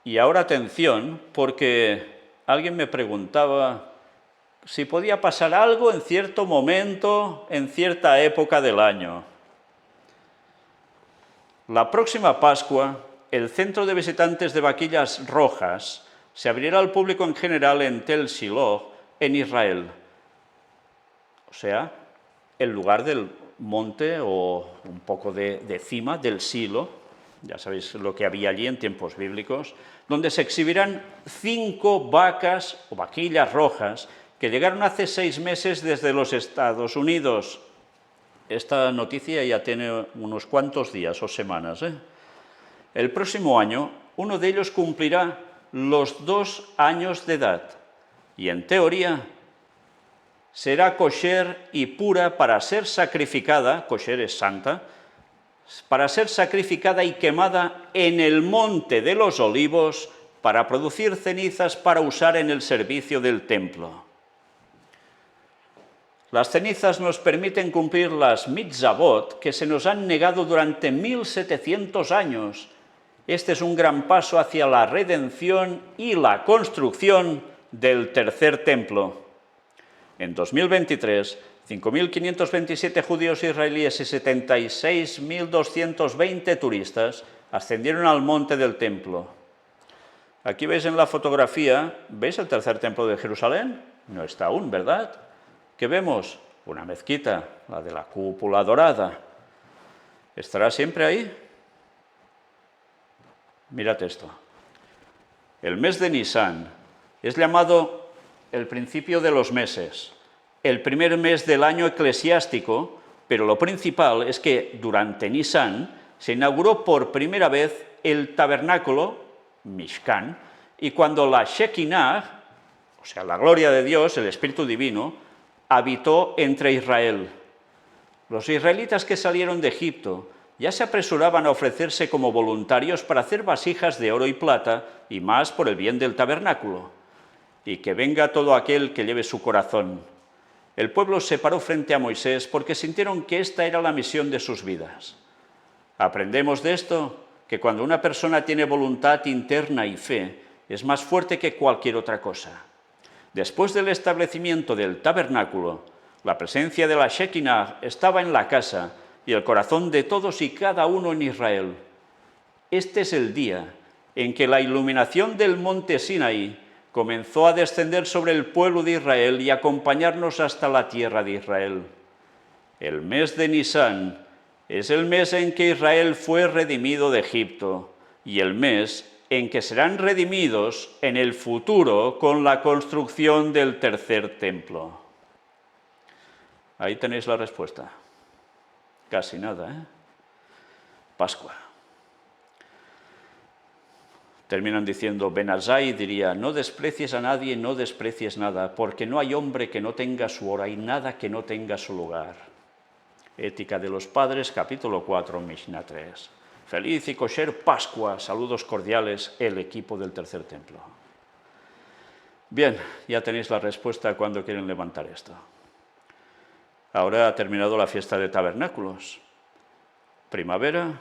Y ahora atención, porque alguien me preguntaba si podía pasar algo en cierto momento, en cierta época del año. La próxima Pascua, el centro de visitantes de vaquillas rojas se abrirá al público en general en Tel Shiloh, en Israel. O sea, el lugar del monte o un poco de cima del Silo, ya sabéis lo que había allí en tiempos bíblicos, donde se exhibirán 5 vacas o vaquillas rojas que llegaron hace 6 meses desde los Estados Unidos. esta noticia ya tiene unos cuantos días o semanas. El próximo año, uno de ellos cumplirá los 2 años de edad y, en teoría, será kosher y pura para ser sacrificada, kosher es santa, para ser sacrificada y quemada en el Monte de los Olivos para producir cenizas para usar en el servicio del templo. Las cenizas nos permiten cumplir las mitzvot que se nos han negado durante 1700 años. Este es un gran paso hacia la redención y la construcción del tercer templo. En 2023, 5.527 judíos israelíes y 76.220 turistas ascendieron al monte del templo. Aquí veis en la fotografía, ¿veis el tercer templo de Jerusalén? No está aún, ¿verdad? ¿Qué vemos? Una mezquita, la de la cúpula dorada. ¿Estará siempre ahí? Mirad esto. El mes de Nisan es llamado el principio de los meses, el primer mes del año eclesiástico, pero lo principal es que durante Nisan se inauguró por primera vez el tabernáculo, Mishkan, y cuando la Shekinah, o sea, la gloria de Dios, el Espíritu Divino, habitó entre Israel. Los israelitas que salieron de Egipto ya se apresuraban a ofrecerse como voluntarios para hacer vasijas de oro y plata, y más por el bien del tabernáculo. Y que venga todo aquel que lleve su corazón. El pueblo se paró frente a Moisés porque sintieron que esta era la misión de sus vidas. Aprendemos de esto que cuando una persona tiene voluntad interna y fe, es más fuerte que cualquier otra cosa. Después del establecimiento del tabernáculo, la presencia de la Shekinah estaba en la casa y el corazón de todos y cada uno en Israel. Este es el día en que la iluminación del monte Sinaí comenzó a descender sobre el pueblo de Israel y acompañarnos hasta la tierra de Israel. El mes de Nisan es el mes en que Israel fue redimido de Egipto y el mes en que serán redimidos en el futuro con la construcción del tercer templo. Ahí tenéis la respuesta. Casi nada, ¿eh? Pascua. Terminan diciendo, Ben Azai diría, no desprecies a nadie, no desprecies nada, porque no hay hombre que no tenga su hora y nada que no tenga su lugar. Ética de los Padres, capítulo 4, Mishnah 3. Feliz y kosher Pascua, saludos cordiales, el equipo del tercer templo. Bien, ya tenéis la respuesta cuando quieren levantar esto. Ahora ha terminado la fiesta de tabernáculos. Primavera,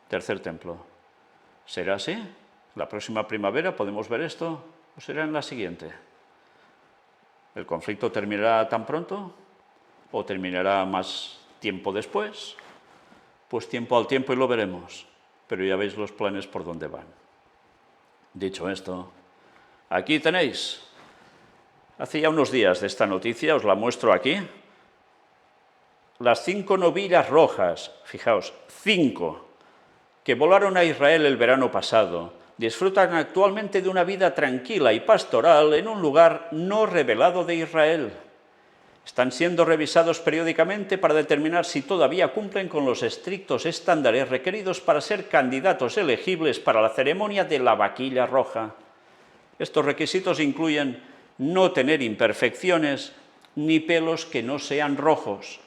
tercer templo. ¿Será así? ¿La próxima primavera podemos ver esto? ¿O será en la siguiente? ¿El conflicto terminará tan pronto? ¿O terminará más tiempo después? Pues tiempo al tiempo y lo veremos. Pero ya veis los planes por dónde van. Dicho esto, aquí tenéis. Hace ya unos días de esta noticia, os la muestro aquí. Las 5 novillas rojas, fijaos, 5, que volaron a Israel el verano pasado, disfrutan actualmente de una vida tranquila y pastoral en un lugar no revelado de Israel. Están siendo revisados periódicamente para determinar si todavía cumplen con los estrictos estándares requeridos para ser candidatos elegibles para la ceremonia de la vaquilla roja. Estos requisitos incluyen no tener imperfecciones ni pelos que no sean rojos.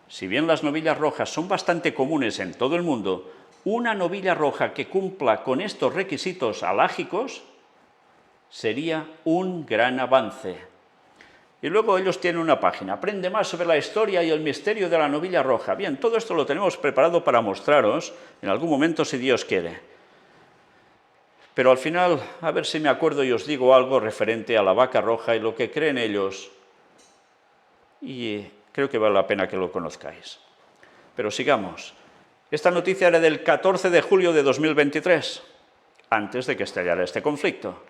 Si bien las novillas rojas son bastante comunes en todo el mundo, una novilla roja que cumpla con estos requisitos halágicos sería un gran avance. Y luego ellos tienen una página, aprende más sobre la historia y el misterio de la novilla roja. Bien, todo esto lo tenemos preparado para mostraros en algún momento si Dios quiere. Pero al final, a ver si me acuerdo y os digo algo referente a la vaca roja y lo que creen ellos. Y creo que vale la pena que lo conozcáis. Pero sigamos. Esta noticia era del 14 de julio de 2023, antes de que estallara este conflicto.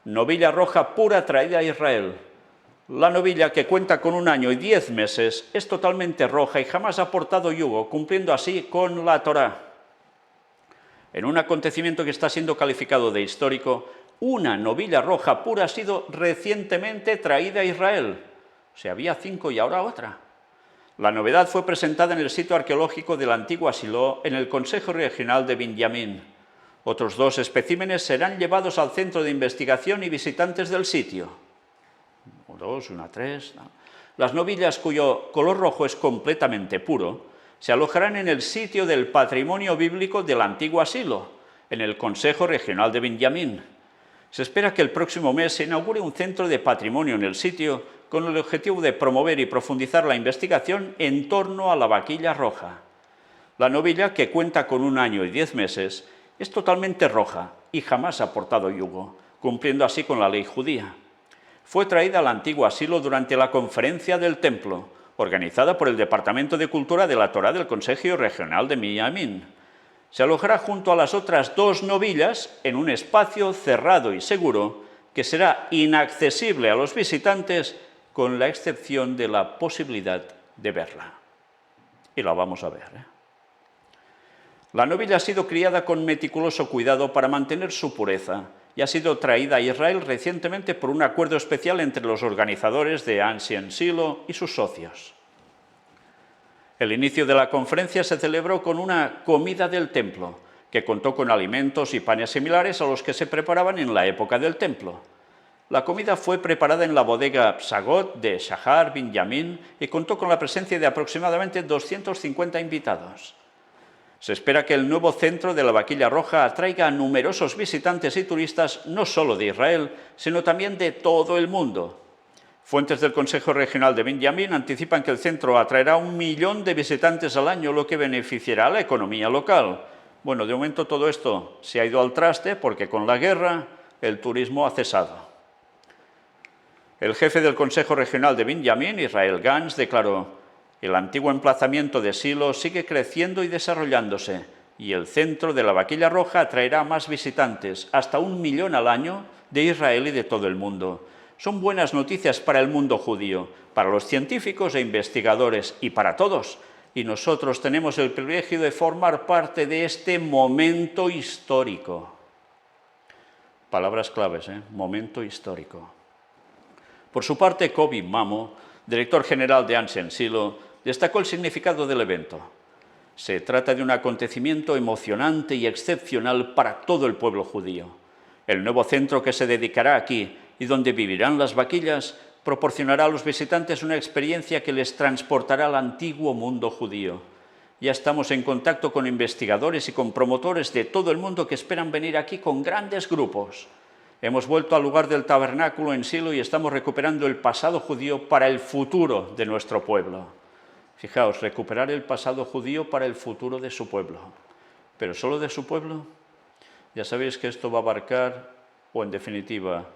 Novilla roja pura traída a Israel. La novilla, que cuenta con 1 año y 10 meses, es totalmente roja y jamás ha portado yugo, cumpliendo así con la Torá. En un acontecimiento que está siendo calificado de histórico, una novilla roja pura ha sido recientemente traída a Israel. O sea, había 5 y ahora otra. La novedad fue presentada en el sitio arqueológico de la antigua Silo en el Consejo Regional de Binyamin. Otros 2 especímenes serán llevados al centro de investigación y visitantes del sitio. 2, 3. ¿No? Las novillas cuyo color rojo es completamente puro se alojarán en el sitio del patrimonio bíblico de la antigua Silo, en el Consejo Regional de Binyamin. Se espera que el próximo mes se inaugure un centro de patrimonio en el sitio con el objetivo de promover y profundizar la investigación en torno a la vaquilla roja. La novilla, que cuenta con 1 año y 10 meses, es totalmente roja y jamás ha portado yugo, cumpliendo así con la ley judía. Fue traída a la antigua Silo durante la conferencia del templo, organizada por el Departamento de Cultura de la Torá del Consejo Regional de Binyamin. Se alojará junto a las otras 2 novillas en un espacio cerrado y seguro que será inaccesible a los visitantes con la excepción de la posibilidad de verla. Y la vamos a ver. La novilla ha sido criada con meticuloso cuidado para mantener su pureza y ha sido traída a Israel recientemente por un acuerdo especial entre los organizadores de Ancient Silo y sus socios. El inicio de la conferencia se celebró con una comida del templo, que contó con alimentos y panes similares a los que se preparaban en la época del templo. La comida fue preparada en la bodega Psagot de Shahar Binyamin y contó con la presencia de aproximadamente 250 invitados. Se espera que el nuevo centro de la vaquilla roja atraiga a numerosos visitantes y turistas no solo de Israel, sino también de todo el mundo. Fuentes del Consejo Regional de Binyamin anticipan que el centro atraerá 1 millón de visitantes al año, lo que beneficiará a la economía local. Bueno, de momento todo esto se ha ido al traste porque con la guerra el turismo ha cesado. El jefe del Consejo Regional de Binyamin, Israel Gans, declaró: el antiguo emplazamiento de Silo sigue creciendo y desarrollándose, y el centro de la vaquilla roja atraerá más visitantes, hasta 1 millón al año, de Israel y de todo el mundo. Son buenas noticias para el mundo judío, para los científicos e investigadores y para todos. Y nosotros tenemos el privilegio de formar parte de este momento histórico. Palabras claves, momento histórico. Por su parte, Kobi Mamo, director general de Ancient Silo, destacó el significado del evento. Se trata de un acontecimiento emocionante y excepcional para todo el pueblo judío. El nuevo centro que se dedicará aquí y donde vivirán las vaquillas proporcionará a los visitantes una experiencia que les transportará al antiguo mundo judío. Ya estamos en contacto con investigadores y con promotores de todo el mundo que esperan venir aquí con grandes grupos. Hemos vuelto al lugar del tabernáculo en Silo y estamos recuperando el pasado judío para el futuro de nuestro pueblo. Fijaos, recuperar el pasado judío para el futuro de su pueblo. ¿Pero solo de su pueblo? Ya sabéis que esto va a abarcar, o en definitiva,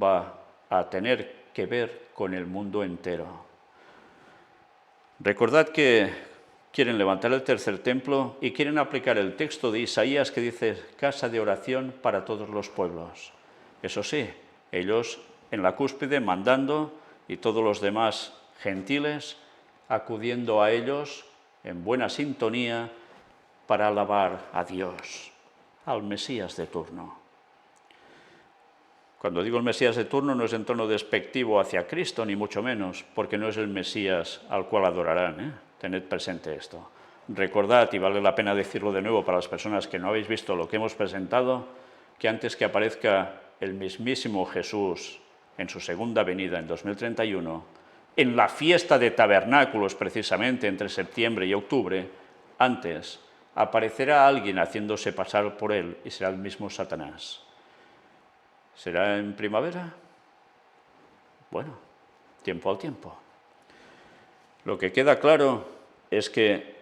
va a tener que ver con el mundo entero. Recordad que quieren levantar el tercer templo y quieren aplicar el texto de Isaías que dice casa de oración para todos los pueblos. Eso sí, ellos en la cúspide mandando y todos los demás gentiles acudiendo a ellos en buena sintonía para alabar a Dios, al Mesías de turno. Cuando digo el Mesías de turno no es en tono despectivo hacia Cristo, ni mucho menos, porque no es el Mesías al cual adorarán. Tened presente esto. Recordad, y vale la pena decirlo de nuevo para las personas que no habéis visto lo que hemos presentado, que antes que aparezca el mismísimo Jesús en su segunda venida en 2031, en la fiesta de tabernáculos precisamente entre septiembre y octubre, antes aparecerá alguien haciéndose pasar por él y será el mismo Satanás. ¿Será en primavera? Bueno, tiempo al tiempo. Lo que queda claro es que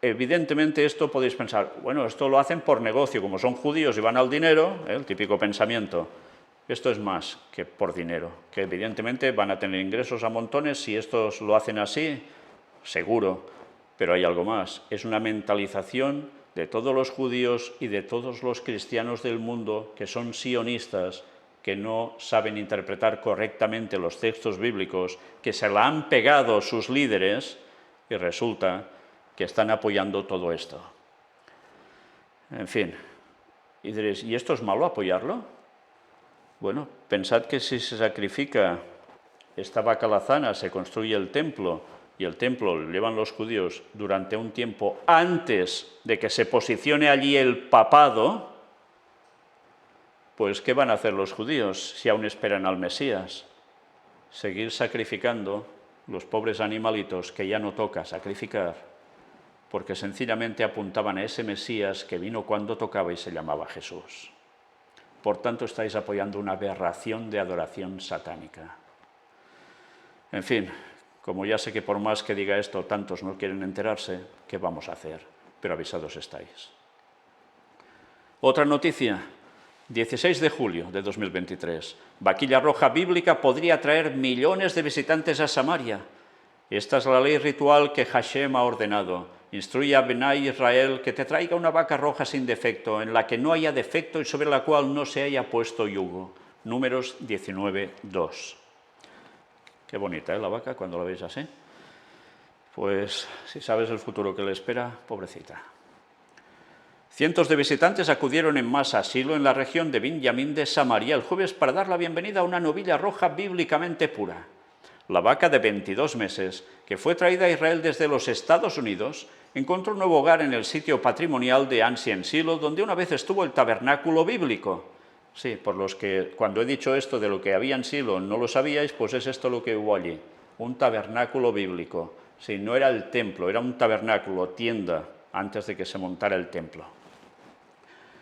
evidentemente esto podéis pensar, bueno, esto lo hacen por negocio, como son judíos y van al dinero, el típico pensamiento. Esto es más que por dinero, que evidentemente van a tener ingresos a montones si estos lo hacen así, seguro, pero hay algo más, es una mentalización de todos los judíos y de todos los cristianos del mundo que son sionistas, que no saben interpretar correctamente los textos bíblicos, que se la han pegado sus líderes y resulta que están apoyando todo esto. En fin, y diréis, ¿y esto es malo apoyarlo? Bueno, pensad que si se sacrifica esta vaca lazana, se construye el templo y el templo lo llevan los judíos durante un tiempo antes de que se posicione allí el papado, pues ¿qué van a hacer los judíos si aún esperan al Mesías? Seguir sacrificando los pobres animalitos que ya no toca sacrificar, porque sencillamente apuntaban a ese Mesías que vino cuando tocaba y se llamaba Jesús. Por tanto, estáis apoyando una aberración de adoración satánica. En fin, como ya sé que por más que diga esto, tantos no quieren enterarse, ¿qué vamos a hacer? Pero avisados estáis. Otra noticia, 16 de julio de 2023. Vaquilla roja bíblica podría atraer millones de visitantes a Samaria. Esta es la ley ritual que Hashem ha ordenado. Instruye a Benai Israel que te traiga una vaca roja sin defecto, en la que no haya defecto y sobre la cual no se haya puesto yugo. Números 19:2. Qué bonita, ¿eh? La vaca, cuando la veis así. Pues, si sabes el futuro que le espera, pobrecita. Cientos de visitantes acudieron en masa a Silo, en la región de Binjamín de Samaria, el jueves para dar la bienvenida a una novilla roja bíblicamente pura. La vaca de 22 meses, que fue traída a Israel desde los Estados Unidos, encontró un nuevo hogar en el sitio patrimonial de Ancient Silo, donde una vez estuvo el tabernáculo bíblico. Sí, por los que cuando he dicho esto de lo que había en Silo no lo sabíais, pues es esto lo que hubo allí, un tabernáculo bíblico. Sí, no era el templo, era un tabernáculo, tienda, antes de que se montara el templo.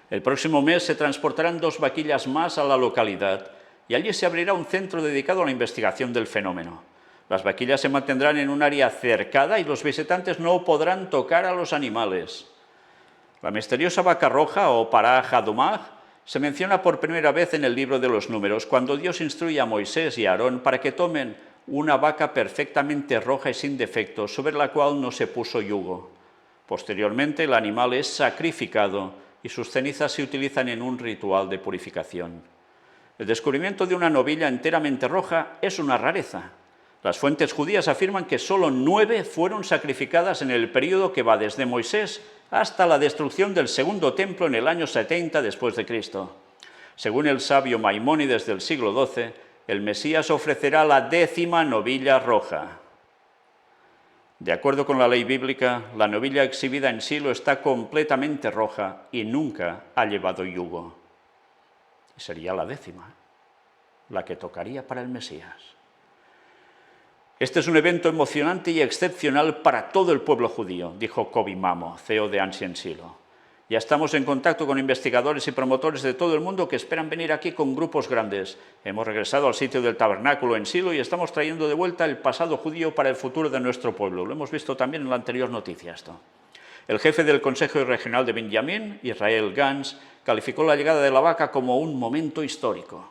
El próximo mes se transportarán 2 vaquillas más a la localidad y allí se abrirá un centro dedicado a la investigación del fenómeno. Las vaquillas se mantendrán en un área cercada y los visitantes no podrán tocar a los animales. La misteriosa vaca roja, o Parah Hadumah, se menciona por primera vez en el libro de los Números, cuando Dios instruye a Moisés y a Aarón para que tomen una vaca perfectamente roja y sin defecto, sobre la cual no se puso yugo. Posteriormente, el animal es sacrificado y sus cenizas se utilizan en un ritual de purificación. El descubrimiento de una novilla enteramente roja es una rareza. Las fuentes judías afirman que solo 9 fueron sacrificadas en el período que va desde Moisés hasta la destrucción del segundo templo en el año 70 después de Cristo. Según el sabio Maimónides del siglo XII, el Mesías ofrecerá la 10ª novilla roja. De acuerdo con la ley bíblica, la novilla exhibida en Silo está completamente roja y nunca ha llevado yugo. Y sería la 10ª, la que tocaría para el Mesías. Este es un evento emocionante y excepcional para todo el pueblo judío, dijo Kobi Mamo, CEO de Ancient Silo. Ya estamos en contacto con investigadores y promotores de todo el mundo que esperan venir aquí con grupos grandes. Hemos regresado al sitio del tabernáculo en Silo y estamos trayendo de vuelta el pasado judío para el futuro de nuestro pueblo. Lo hemos visto también en la anterior noticia esto. El jefe del Consejo Regional de Binjamín, Israel Gans, calificó la llegada de la vaca como un momento histórico.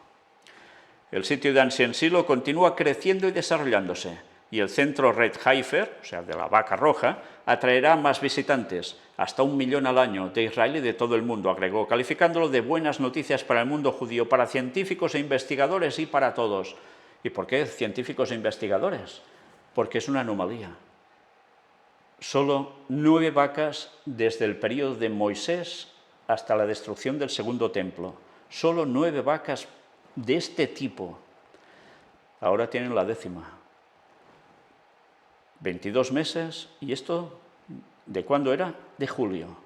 El sitio de Ancient Silo continúa creciendo y desarrollándose, y el centro Red Heifer, o sea, de la vaca roja, atraerá más visitantes, hasta 1 millón al año, de Israel y de todo el mundo, agregó, calificándolo de buenas noticias para el mundo judío, para científicos e investigadores y para todos. ¿Y por qué científicos e investigadores? Porque es una anomalía. Solo 9 vacas desde el período de Moisés hasta la destrucción del segundo templo. Solo 9 vacas de este tipo. Ahora tienen la 10ª. 22 meses, ¿y esto de cuándo era? De julio.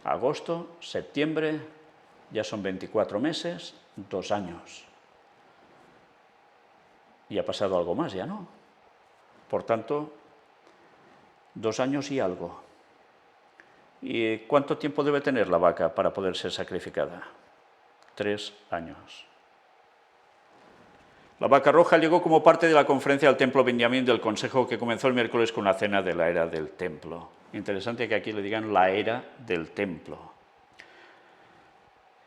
Agosto, septiembre, ya son 24 meses, 2 años. Y ha pasado algo más ya, ¿no? Por tanto, 2 años y algo. ¿Y cuánto tiempo debe tener la vaca para poder ser sacrificada? 3 años. La vaca roja llegó como parte de la conferencia del Templo Binjamín del Consejo que comenzó el miércoles con la cena de la era del Templo. Interesante que aquí le digan la era del Templo.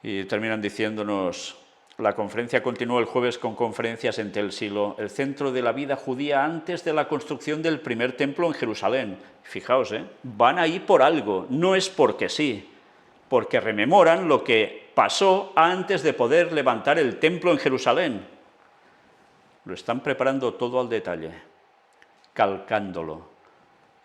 Y terminan diciéndonos, la conferencia continuó el jueves con conferencias en Tel Silo, el centro de la vida judía antes de la construcción del primer templo en Jerusalén. Fijaos, van ahí por algo, no es porque sí, porque rememoran lo que pasó antes de poder levantar el templo en Jerusalén. Lo están preparando todo al detalle, calcándolo.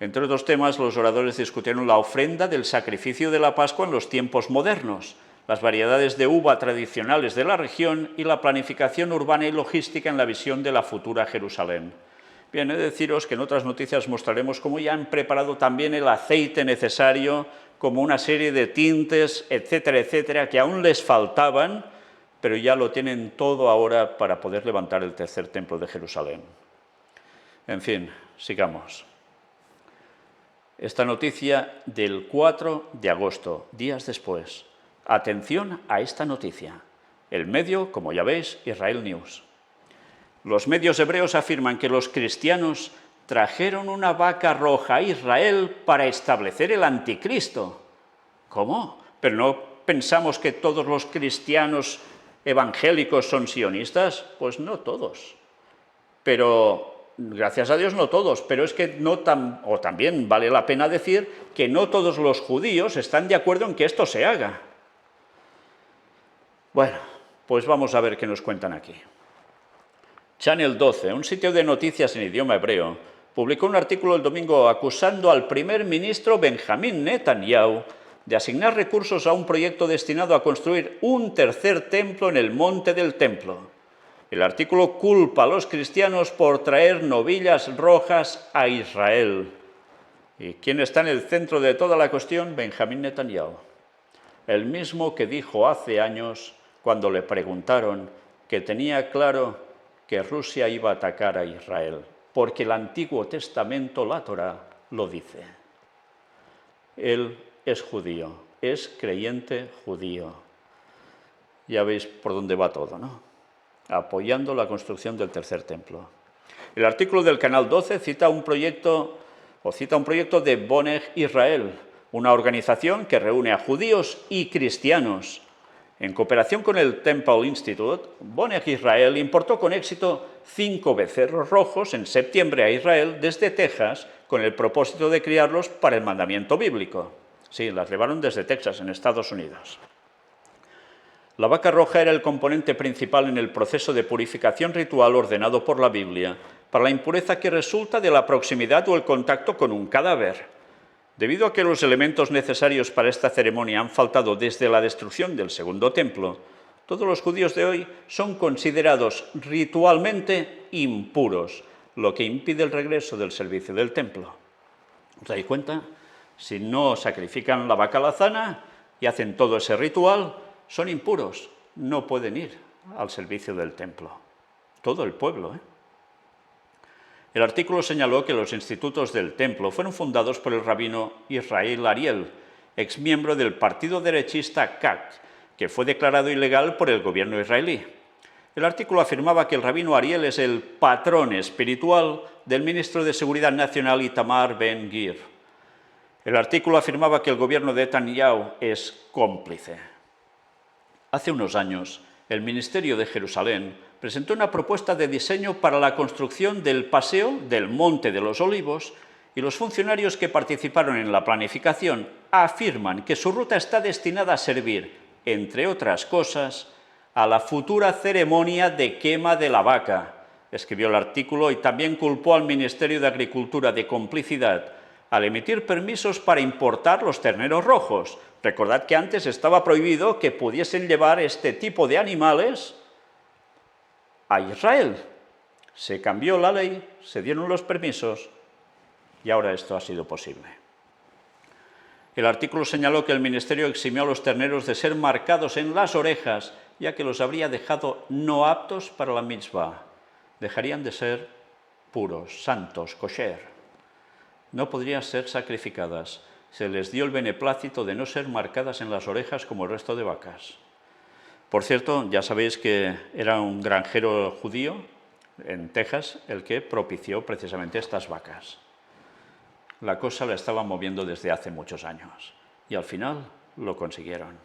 Entre otros temas, los oradores discutieron la ofrenda del sacrificio de la Pascua en los tiempos modernos, las variedades de uva tradicionales de la región y la planificación urbana y logística en la visión de la futura Jerusalén. Bien, he de deciros que en otras noticias mostraremos cómo ya han preparado también el aceite necesario, como una serie de tintes, etcétera, etcétera, que aún les faltaban, pero ya lo tienen todo ahora para poder levantar el tercer templo de Jerusalén. En fin, sigamos. Esta noticia del 4 de agosto, días después. Atención a esta noticia. El medio, como ya veis, Israel News. Los medios hebreos afirman que los cristianos trajeron una vaca roja a Israel para establecer el anticristo. ¿Cómo? ¿Pero no pensamos que todos los cristianos evangélicos son sionistas? Pues no todos. Pero, gracias a Dios, no todos. Pero es que también vale la pena decir que no todos los judíos están de acuerdo en que esto se haga. Bueno, pues vamos a ver qué nos cuentan aquí. Channel 12, un sitio de noticias en idioma hebreo, publicó un artículo el domingo acusando al primer ministro Benjamín Netanyahu de asignar recursos a un proyecto destinado a construir un tercer templo en el Monte del Templo. El artículo culpa a los cristianos por traer novillas rojas a Israel. ¿Y quién está en el centro de toda la cuestión? Benjamín Netanyahu. El mismo que dijo hace años, cuando le preguntaron, que tenía claro que Rusia iba a atacar a Israel, porque el Antiguo Testamento, la Torá, lo dice. Él es judío, es creyente judío. Ya veis por dónde va todo, ¿no? Apoyando la construcción del tercer templo. El artículo del Canal 12 cita un proyecto de Boneg Israel, una organización que reúne a judíos y cristianos. En cooperación con el Temple Institute, Boneg Israel importó con éxito 5 becerros rojos en septiembre a Israel desde Texas con el propósito de criarlos para el mandamiento bíblico. Sí, las llevaron desde Texas, en Estados Unidos. La vaca roja era el componente principal en el proceso de purificación ritual ordenado por la Biblia para la impureza que resulta de la proximidad o el contacto con un cadáver. Debido a que los elementos necesarios para esta ceremonia han faltado desde la destrucción del segundo templo, todos los judíos de hoy son considerados ritualmente impuros, lo que impide el regreso del servicio del templo. ¿Os dais cuenta? Si no sacrifican la vaca lazana y hacen todo ese ritual, son impuros, no pueden ir al servicio del templo. Todo el pueblo, ¿eh? El artículo señaló que los institutos del templo fueron fundados por el rabino Israel Ariel, exmiembro del partido derechista CAC, que fue declarado ilegal por el gobierno israelí. El artículo afirmaba que el rabino Ariel es el patrón espiritual del ministro de Seguridad Nacional Itamar Ben-Gvir. El artículo afirmaba que el gobierno de Netanyahu es cómplice. Hace unos años, el Ministerio de Jerusalén presentó una propuesta de diseño para la construcción del paseo del Monte de los Olivos y los funcionarios que participaron en la planificación afirman que su ruta está destinada a servir, entre otras cosas, a la futura ceremonia de quema de la vaca, escribió el artículo, y también culpó al Ministerio de Agricultura de complicidad al emitir permisos para importar los terneros rojos. Recordad que antes estaba prohibido que pudiesen llevar este tipo de animales a Israel. Se cambió la ley, se dieron los permisos y ahora esto ha sido posible. El artículo señaló que el ministerio eximió a los terneros de ser marcados en las orejas, ya que los habría dejado no aptos para la mitzvah. Dejarían de ser puros, santos, kosher. No podrían ser sacrificadas. Se les dio el beneplácito de no ser marcadas en las orejas como el resto de vacas. Por cierto, ya sabéis que era un granjero judío en Texas el que propició precisamente estas vacas. La cosa la estaban moviendo desde hace muchos años y al final lo consiguieron.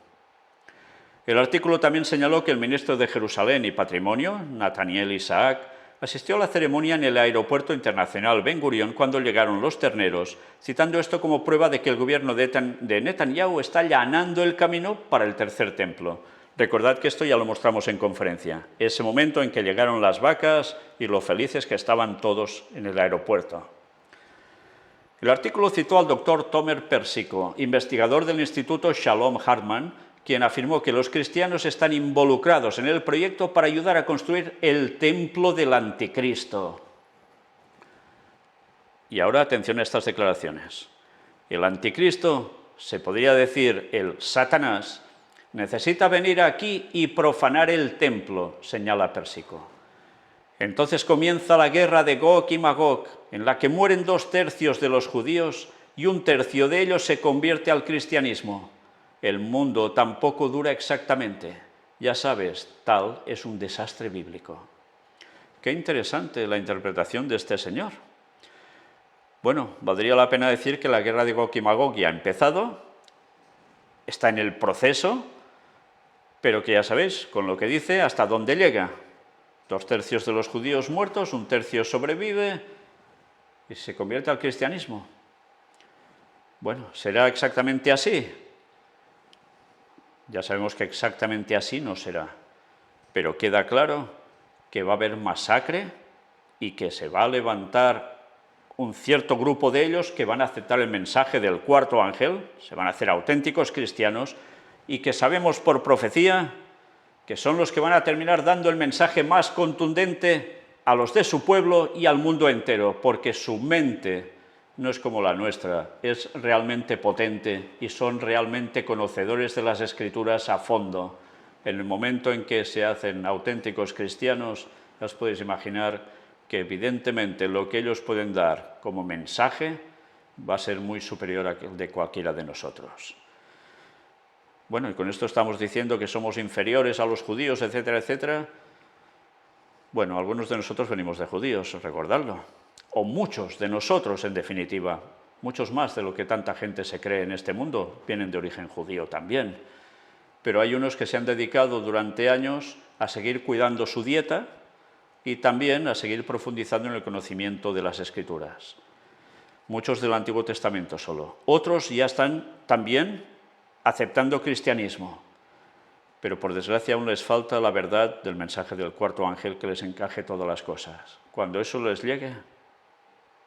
El artículo también señaló que el ministro de Jerusalén y Patrimonio, Nathaniel Isaac, asistió a la ceremonia en el aeropuerto internacional Ben Gurion cuando llegaron los terneros, citando esto como prueba de que el gobierno de Netanyahu está allanando el camino para el tercer templo. Recordad que esto ya lo mostramos en conferencia, ese momento en que llegaron las vacas y lo felices que estaban todos en el aeropuerto. El artículo citó al doctor Tomer Persico, investigador del Instituto Shalom Hartman, quien afirmó que los cristianos están involucrados en el proyecto para ayudar a construir el templo del anticristo. Y ahora atención a estas declaraciones. El anticristo, se podría decir el Satanás, necesita venir aquí y profanar el templo, señala Pérsico. Entonces comienza la guerra de Gog y Magog, en la que mueren 2/3 de los judíos y 1/3 de ellos se convierte al cristianismo. El mundo tampoco dura exactamente. Ya sabes, tal es un desastre bíblico. Qué interesante la interpretación de este señor. Bueno, valdría la pena decir que la guerra de Gog y Magog ya ha empezado, está en el proceso, pero que ya sabéis, con lo que dice, hasta dónde llega. 2/3 de los judíos muertos, 1/3 sobrevive y se convierte al cristianismo. Bueno, ¿será exactamente así? Ya sabemos que exactamente así no será, pero queda claro que va a haber masacre y que se va a levantar un cierto grupo de ellos que van a aceptar el mensaje del cuarto ángel, se van a hacer auténticos cristianos y que sabemos por profecía que son los que van a terminar dando el mensaje más contundente a los de su pueblo y al mundo entero, porque su mente no es como la nuestra, es realmente potente y son realmente conocedores de las Escrituras a fondo. En el momento en que se hacen auténticos cristianos, ya os podéis imaginar que evidentemente lo que ellos pueden dar como mensaje va a ser muy superior al de cualquiera de nosotros. Bueno, y con esto estamos diciendo que somos inferiores a los judíos, etcétera, etcétera. Bueno, algunos de nosotros venimos de judíos, recordadlo. O muchos de nosotros, en definitiva. Muchos más de lo que tanta gente se cree en este mundo vienen de origen judío también. Pero hay unos que se han dedicado durante años a seguir cuidando su dieta y también a seguir profundizando en el conocimiento de las Escrituras. Muchos del Antiguo Testamento solo. Otros ya están también aceptando cristianismo, pero por desgracia aún les falta la verdad del mensaje del cuarto ángel que les encaje todas las cosas. Cuando eso les llegue,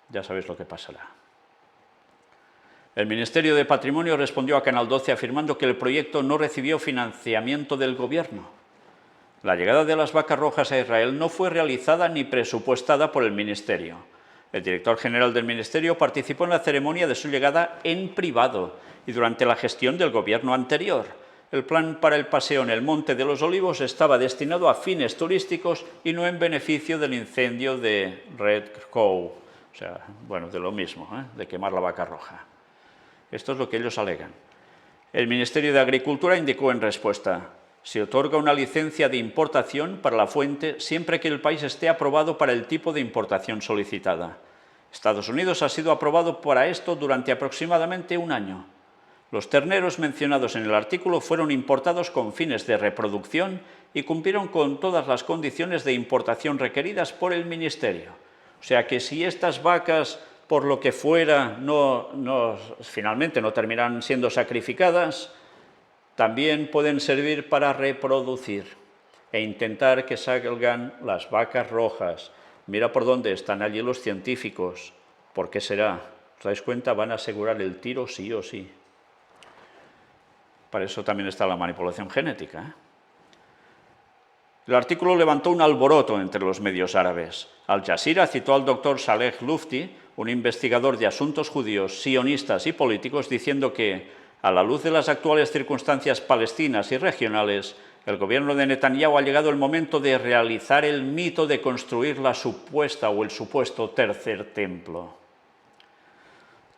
ya sabéis lo que pasará. El Ministerio de Patrimonio respondió a Canal 12 afirmando que el proyecto no recibió financiamiento del gobierno. La llegada de las vacas rojas a Israel no fue realizada ni presupuestada por el Ministerio. El director general del Ministerio participó en la ceremonia de su llegada en privado y durante la gestión del gobierno anterior. El plan para el paseo en el Monte de los Olivos estaba destinado a fines turísticos y no en beneficio del incendio de Red Cow, o sea, bueno, de lo mismo, de quemar la vaca roja. Esto es lo que ellos alegan. El Ministerio de Agricultura indicó en respuesta: se otorga una licencia de importación para la fuente siempre que el país esté aprobado para el tipo de importación solicitada. Estados Unidos ha sido aprobado para esto durante aproximadamente un año. Los terneros mencionados en el artículo fueron importados con fines de reproducción y cumplieron con todas las condiciones de importación requeridas por el Ministerio. O sea que si estas vacas, por lo que fuera, finalmente no terminan siendo sacrificadas, también pueden servir para reproducir e intentar que salgan las vacas rojas. Mira por dónde están allí los científicos. ¿Por qué será? ¿Os dais cuenta? Van a asegurar el tiro sí o sí. Para eso también está la manipulación genética. El artículo levantó un alboroto entre los medios árabes. Al Jazeera citó al doctor Saleh Lufti, un investigador de asuntos judíos, sionistas y políticos, diciendo que, a la luz de las actuales circunstancias palestinas y regionales, el gobierno de Netanyahu ha llegado el momento de realizar el mito de construir la supuesta o el supuesto tercer templo.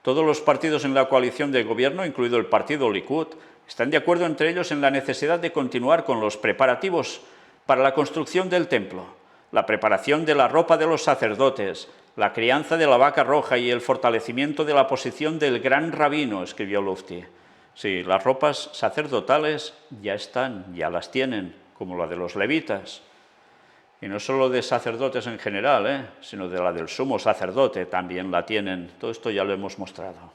Todos los partidos en la coalición de gobierno, incluido el partido Likud, están de acuerdo entre ellos en la necesidad de continuar con los preparativos para la construcción del templo, la preparación de la ropa de los sacerdotes, la crianza de la vaca roja y el fortalecimiento de la posición del gran rabino, escribió Lufti. Sí, las ropas sacerdotales ya están, ya las tienen, como la de los levitas. Y no solo de sacerdotes en general, sino de la del sumo sacerdote también la tienen. Todo esto ya lo hemos mostrado.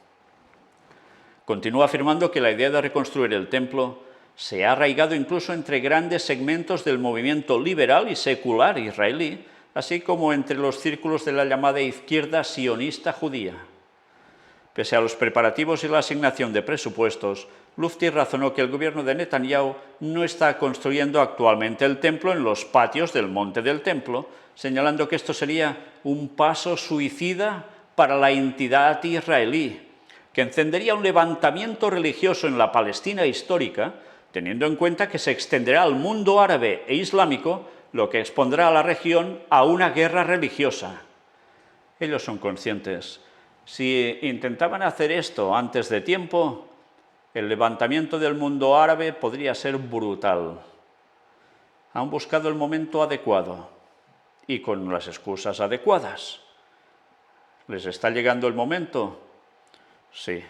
Continúa afirmando que la idea de reconstruir el templo se ha arraigado incluso entre grandes segmentos del movimiento liberal y secular israelí, así como entre los círculos de la llamada izquierda sionista judía. Pese a los preparativos y la asignación de presupuestos, Lufti razonó que el gobierno de Netanyahu no está construyendo actualmente el templo en los patios del Monte del Templo, señalando que esto sería un paso suicida para la entidad israelí, que encendería un levantamiento religioso en la Palestina histórica, teniendo en cuenta que se extenderá al mundo árabe e islámico, lo que expondrá a la región a una guerra religiosa. Ellos son conscientes. Si intentaban hacer esto antes de tiempo, el levantamiento del mundo árabe podría ser brutal. Han buscado el momento adecuado y con las excusas adecuadas. ¿Les está llegando el momento? Sí,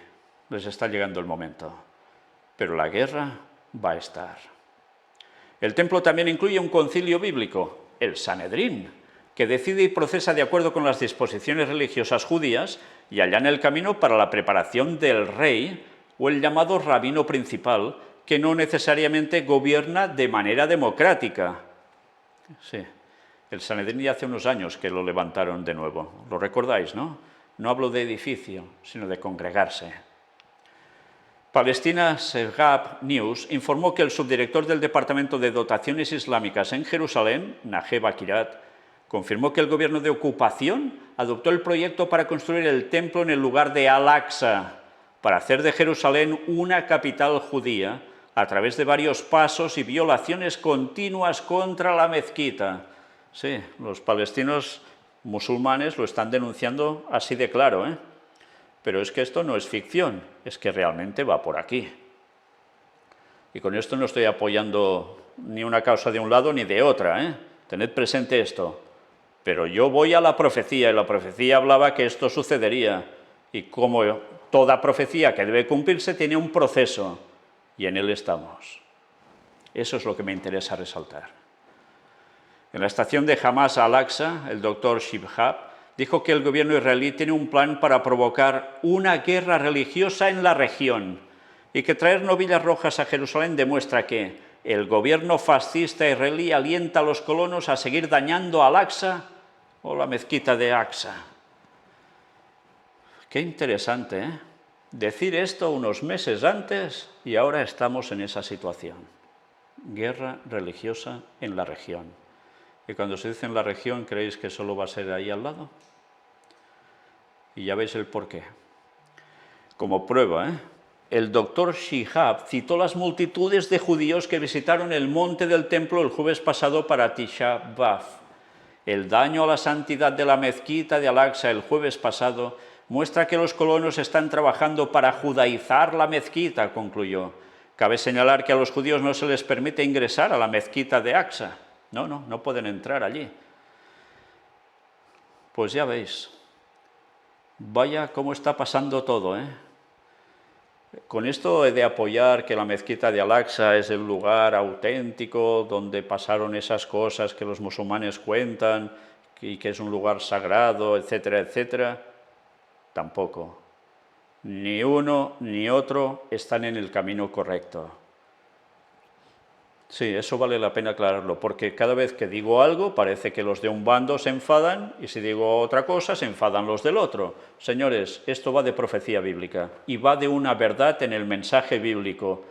les está llegando el momento. Pero la guerra va a estar. El templo también incluye un concilio bíblico, el Sanedrín, que decide y procesa de acuerdo con las disposiciones religiosas judías y allana el camino para la preparación del rey o el llamado rabino principal, que no necesariamente gobierna de manera democrática. Sí, el Sanedrín ya hace unos años que lo levantaron de nuevo. ¿Lo recordáis, no? No hablo de edificio, sino de congregarse. Palestina Segab News informó que el subdirector del Departamento de Dotaciones Islámicas en Jerusalén, Najeb Akirat, confirmó que el gobierno de ocupación adoptó el proyecto para construir el templo en el lugar de Al-Aqsa, para hacer de Jerusalén una capital judía, a través de varios pasos y violaciones continuas contra la mezquita. Sí, los palestinos musulmanes lo están denunciando así de claro, ¿eh? Pero es que esto no es ficción, es que realmente va por aquí. Y con esto no estoy apoyando ni una causa de un lado ni de otra, ¿eh? Tened presente esto. Pero yo voy a la profecía, y la profecía hablaba que esto sucedería. Y como toda profecía que debe cumplirse tiene un proceso, y en él estamos. Eso es lo que me interesa resaltar. En la estación de Hamas Al-Aqsa, el doctor Shihab dijo que el gobierno israelí tiene un plan para provocar una guerra religiosa en la región y que traer novillas rojas a Jerusalén demuestra que el gobierno fascista israelí alienta a los colonos a seguir dañando Al-Aqsa o la mezquita de Aqsa. Qué interesante, ¿eh? Decir esto unos meses antes y ahora estamos en esa situación. Guerra religiosa en la región. Y cuando se dice en la región, ¿creéis que solo va a ser ahí al lado? Y ya veis el porqué. Como prueba, el doctor Shihab citó las multitudes de judíos que visitaron el monte del templo el jueves pasado para Tisha B'Av. El daño a la santidad de la mezquita de Al-Aqsa el jueves pasado muestra que los colonos están trabajando para judaizar la mezquita, concluyó. Cabe señalar que a los judíos no se les permite ingresar a la mezquita de Aqsa. No pueden entrar allí. Pues ya veis. Vaya cómo está pasando todo, ¿eh? Con esto he de apoyar que la mezquita de Al-Aqsa es el lugar auténtico donde pasaron esas cosas que los musulmanes cuentan y que es un lugar sagrado, etcétera, etcétera. Tampoco. Ni uno ni otro están en el camino correcto. Sí, eso vale la pena aclararlo, porque cada vez que digo algo parece que los de un bando se enfadan y si digo otra cosa se enfadan los del otro. Señores, esto va de profecía bíblica y va de una verdad en el mensaje bíblico.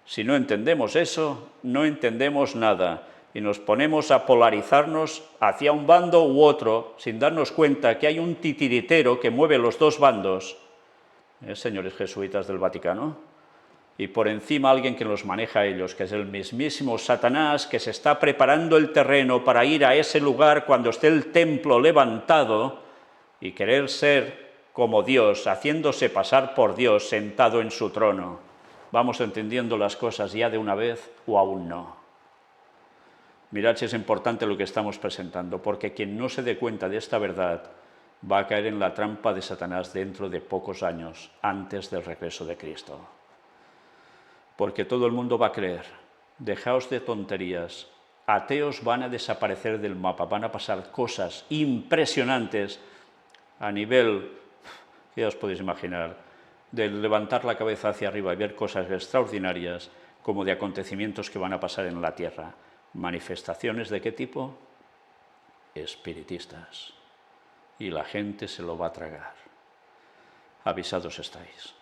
Si no entendemos eso, no entendemos nada y nos ponemos a polarizarnos hacia un bando u otro sin darnos cuenta que hay un titiritero que mueve los dos bandos. Señores jesuitas del Vaticano. Y por encima alguien que los maneja a ellos, que es el mismísimo Satanás, que se está preparando el terreno para ir a ese lugar cuando esté el templo levantado y querer ser como Dios, haciéndose pasar por Dios sentado en su trono. ¿Vamos entendiendo las cosas ya de una vez o aún no? Mirad si es importante lo que estamos presentando, porque quien no se dé cuenta de esta verdad va a caer en la trampa de Satanás dentro de pocos años, antes del regreso de Cristo. Porque todo el mundo va a creer, dejaos de tonterías, ateos van a desaparecer del mapa, van a pasar cosas impresionantes a nivel, ya os podéis imaginar, de levantar la cabeza hacia arriba y ver cosas extraordinarias como de acontecimientos que van a pasar en la tierra. ¿Manifestaciones de qué tipo? Espiritistas. Y la gente se lo va a tragar. Avisados estáis.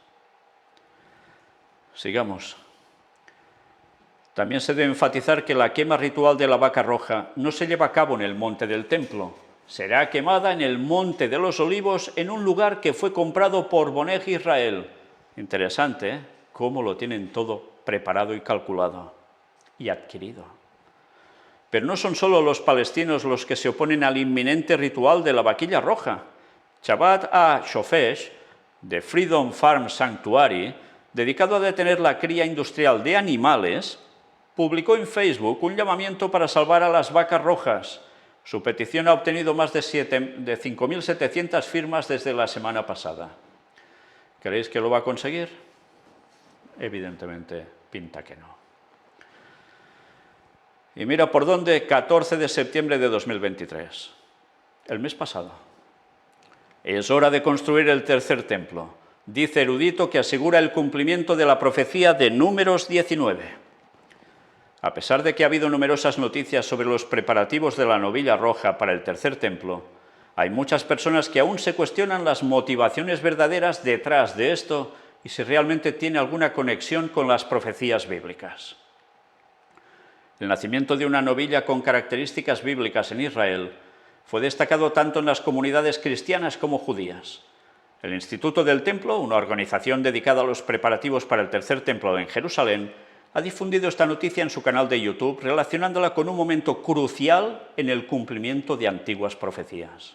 Sigamos. También se debe enfatizar que la quema ritual de la vaca roja no se lleva a cabo en el monte del templo, será quemada en el Monte de los Olivos, en un lugar que fue comprado por Boneg Israel. Interesante, ¿eh? Cómo lo tienen todo preparado y calculado y adquirido. Pero no son solo los palestinos los que se oponen al inminente ritual de la vaquilla roja. Chabad HaShofesh, de Freedom Farm Sanctuary, dedicado a detener la cría industrial de animales, publicó en Facebook un llamamiento para salvar a las vacas rojas. Su petición ha obtenido más de 5.700 firmas desde la semana pasada. ¿Creéis que lo va a conseguir? Evidentemente, pinta que no. Y mira por dónde, 14 de septiembre de 2023, el mes pasado. Es hora de construir el tercer templo, dice erudito que asegura el cumplimiento de la profecía de Números 19. A pesar de que ha habido numerosas noticias sobre los preparativos de la novilla roja para el tercer templo, hay muchas personas que aún se cuestionan las motivaciones verdaderas detrás de esto y si realmente tiene alguna conexión con las profecías bíblicas. El nacimiento de una novilla con características bíblicas en Israel fue destacado tanto en las comunidades cristianas como judías. El Instituto del Templo, una organización dedicada a los preparativos para el tercer templo en Jerusalén, ha difundido esta noticia en su canal de YouTube, relacionándola con un momento crucial en el cumplimiento de antiguas profecías.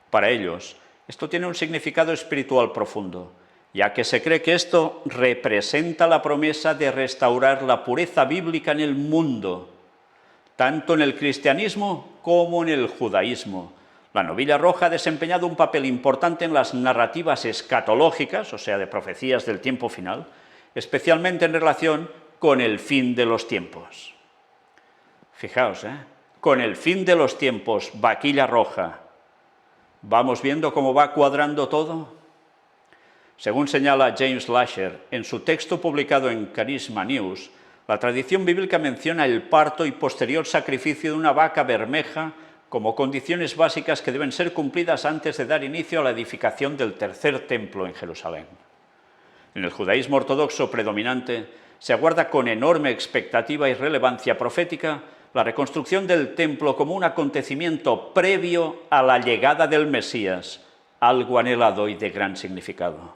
Para ellos, esto tiene un significado espiritual profundo, ya que se cree que esto representa la promesa de restaurar la pureza bíblica en el mundo, tanto en el cristianismo como en el judaísmo. La novilla roja ha desempeñado un papel importante en las narrativas escatológicas, o sea, de profecías del tiempo final, especialmente en relación con el fin de los tiempos. Fijaos, con el fin de los tiempos, vaquilla roja. ¿Vamos viendo cómo va cuadrando todo? Según señala James Lasher en su texto publicado en Charisma News, la tradición bíblica menciona el parto y posterior sacrificio de una vaca bermeja como condiciones básicas que deben ser cumplidas antes de dar inicio a la edificación del tercer templo en Jerusalén. En el judaísmo ortodoxo predominante se aguarda con enorme expectativa y relevancia profética la reconstrucción del templo como un acontecimiento previo a la llegada del Mesías, algo anhelado y de gran significado.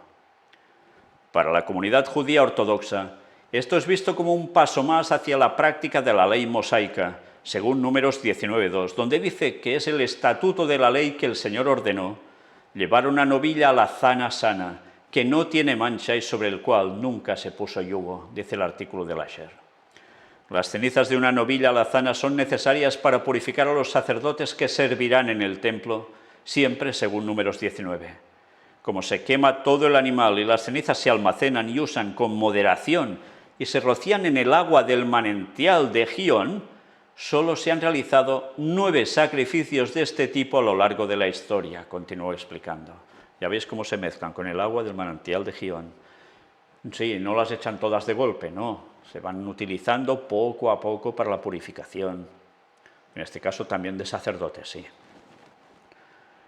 Para la comunidad judía ortodoxa, esto es visto como un paso más hacia la práctica de la ley mosaica, según Números 19:2, donde dice que es el estatuto de la ley que el Señor ordenó, llevar una novilla alazana sana, que no tiene mancha y sobre el cual nunca se puso yugo, dice el artículo de Lasher. Las cenizas de una novilla alazana son necesarias para purificar a los sacerdotes que servirán en el templo, siempre según Números 19. Como se quema todo el animal y las cenizas se almacenan y usan con moderación y se rocían en el agua del manantial de Gihón, solo se han realizado 9 sacrificios de este tipo a lo largo de la historia, continuó explicando. Ya veis cómo se mezclan con el agua del manantial de Gihón. Sí, no las echan todas de golpe, no, se van utilizando poco a poco para la purificación. En este caso también de sacerdotes, sí.